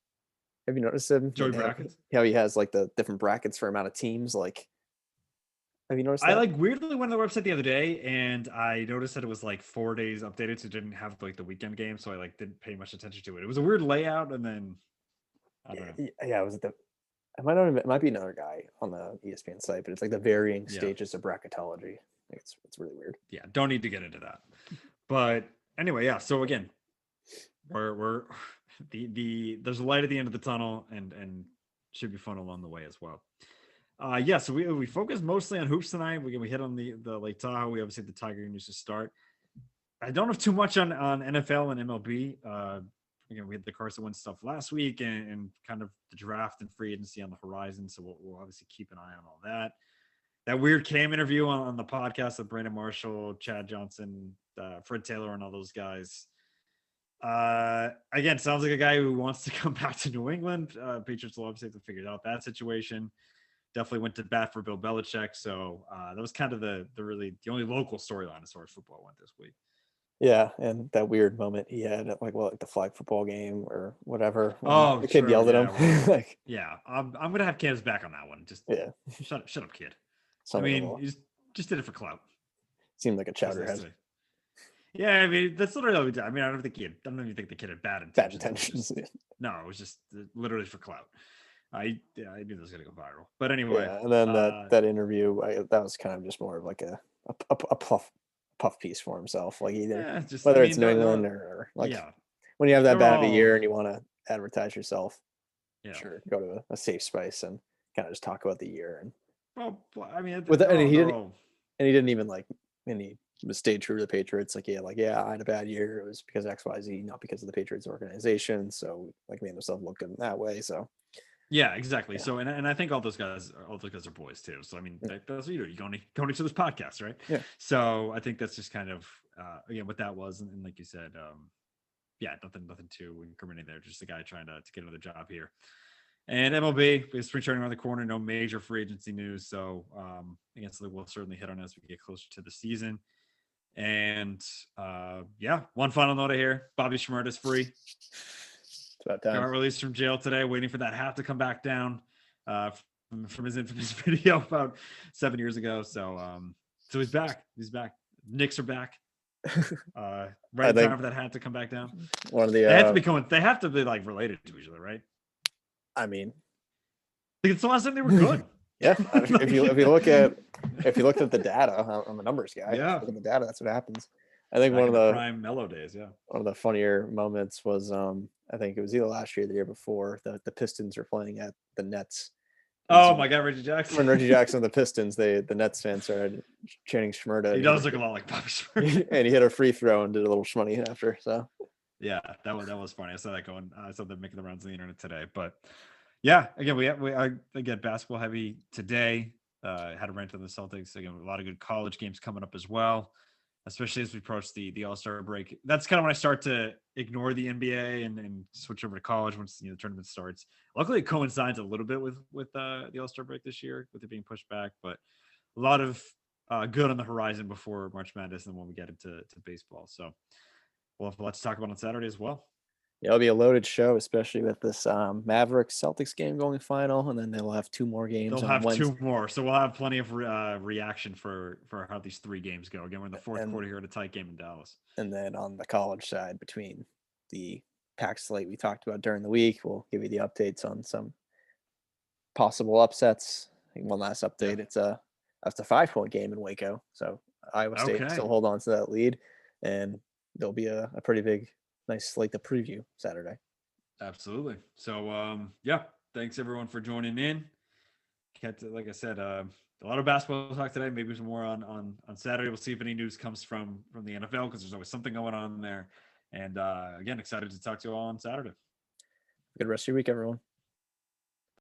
Have you noticed him? Joey brackets? How he has the different brackets for amount of teams. Have you noticed that? I weirdly went on the website the other day, and I noticed that it was 4 days updated, so it didn't have the weekend game, so I didn't pay much attention to it. It was a weird layout, and then I don't know. Yeah, it was it might be another guy on the ESPN site, but it's the varying stages of bracketology. It's really weird. Yeah, don't need to get into that. But anyway, yeah. So again, we're there's a light at the end of the tunnel, and should be fun along the way as well. So we focus mostly on hoops tonight. We hit on the Lake Tahoe. We obviously had the Tiger news to start. I don't have too much on NFL and MLB. Again, we had the Carson Wentz stuff last week, and kind of the draft and free agency on the horizon. So we'll obviously keep an eye on all that. That weird Cam interview on the podcast of Brandon Marshall, Chad Johnson, Fred Taylor, and all those guys. Again, sounds like a guy who wants to come back to New England. Patriots will obviously have to figure out that situation. Definitely went to bat for Bill Belichick. So that was kind of the only local storyline as far as football went this week. Yeah, and that weird moment he had at the flag football game or whatever. Oh, the kid yelled at him. I'm gonna have Cam's back on that one. Just shut up, kid. You just did it for clout. Seemed like a chowderhead. Yeah, I mean that's literally all we did. I mean, I don't even think the kid had bad intentions. No, it was just literally for clout. I knew this was gonna go viral. But anyway, and then that interview, that was kind of just more of a puff piece for himself. He did, whether it's New England or when you have that bad of a year and you want to advertise yourself, sure, go to a safe space and kind of just talk about the year. And he didn't even he stayed true to the Patriots. I had a bad year. It was because XYZ, not because of the Patriots organization. So made himself look good in that way. So. Yeah, exactly. Yeah. So, and I think all those guys are boys too. So, I mean, that's what you do. You go to each other's podcasts, right? Yeah. So I think that's just kind of, again, what that was. And like you said, nothing too incriminating there. Just a guy trying to get another job here. And MLB, we have spring training around the corner. No major free agency news. So, again, we'll certainly hit on as we get closer to the season. And, one final note here. Bobby Shmurda is free. Got released from jail today, waiting for that hat to come back down from his infamous video about 7 years ago. So he's back. Knicks are back. Right time for that hat to come back down. One of the they have to be related to each other, right? I mean, it's the last time they were good. Yeah, if you looked at the data, I'm a numbers guy. If you Yeah. look at the data, that's what happens. I think Back one in of the the prime Mellow days, yeah. one of the funnier moments was I think it was either last year or the year before, the Pistons were playing at the Nets. And Oh so my God, Reggie Jackson. when Reggie Jackson of the Pistons, the Nets fans started chanting Shmurda. He does look a lot like Bobby Shmurda. And he hit a free throw and did a little shmoney after. So Yeah, that was funny. I saw that going. I saw them making the rounds on the internet today. But yeah, again, we again basketball heavy today. Had a rant on the Celtics. Again, a lot of good college games coming up as well, especially as we approach the All-Star break. That's kind of when I start to ignore the NBA and switch over to college once the tournament starts. Luckily, it coincides a little bit with the All-Star break this year, with it being pushed back. But a lot of good on the horizon before March Madness, and when we get into baseball. So we'll have lots to talk about on Saturday as well. yeah, it'll be a loaded show, especially with this Mavericks Celtics game going final, and then they'll have two more games They'll on have Wednesday. two more, so we'll have plenty of reaction for how these three games go. Again, we're in the fourth quarter here at a tight game in Dallas. And then on the college side, between the pack slate we talked about during the week, we'll give you the updates on some possible upsets. I think one last update: it's a 5-point game in Waco, so Iowa State Okay. still hold on to that lead, and there'll be a pretty big, nice slate to preview Saturday. Absolutely. So yeah, thanks everyone for joining in. Like I said, a lot of basketball talk today. Maybe some more on Saturday. We'll see if any news comes from the NFL, because there's always something going on there. And again, excited to talk to you all on Saturday. Good rest of your week, everyone.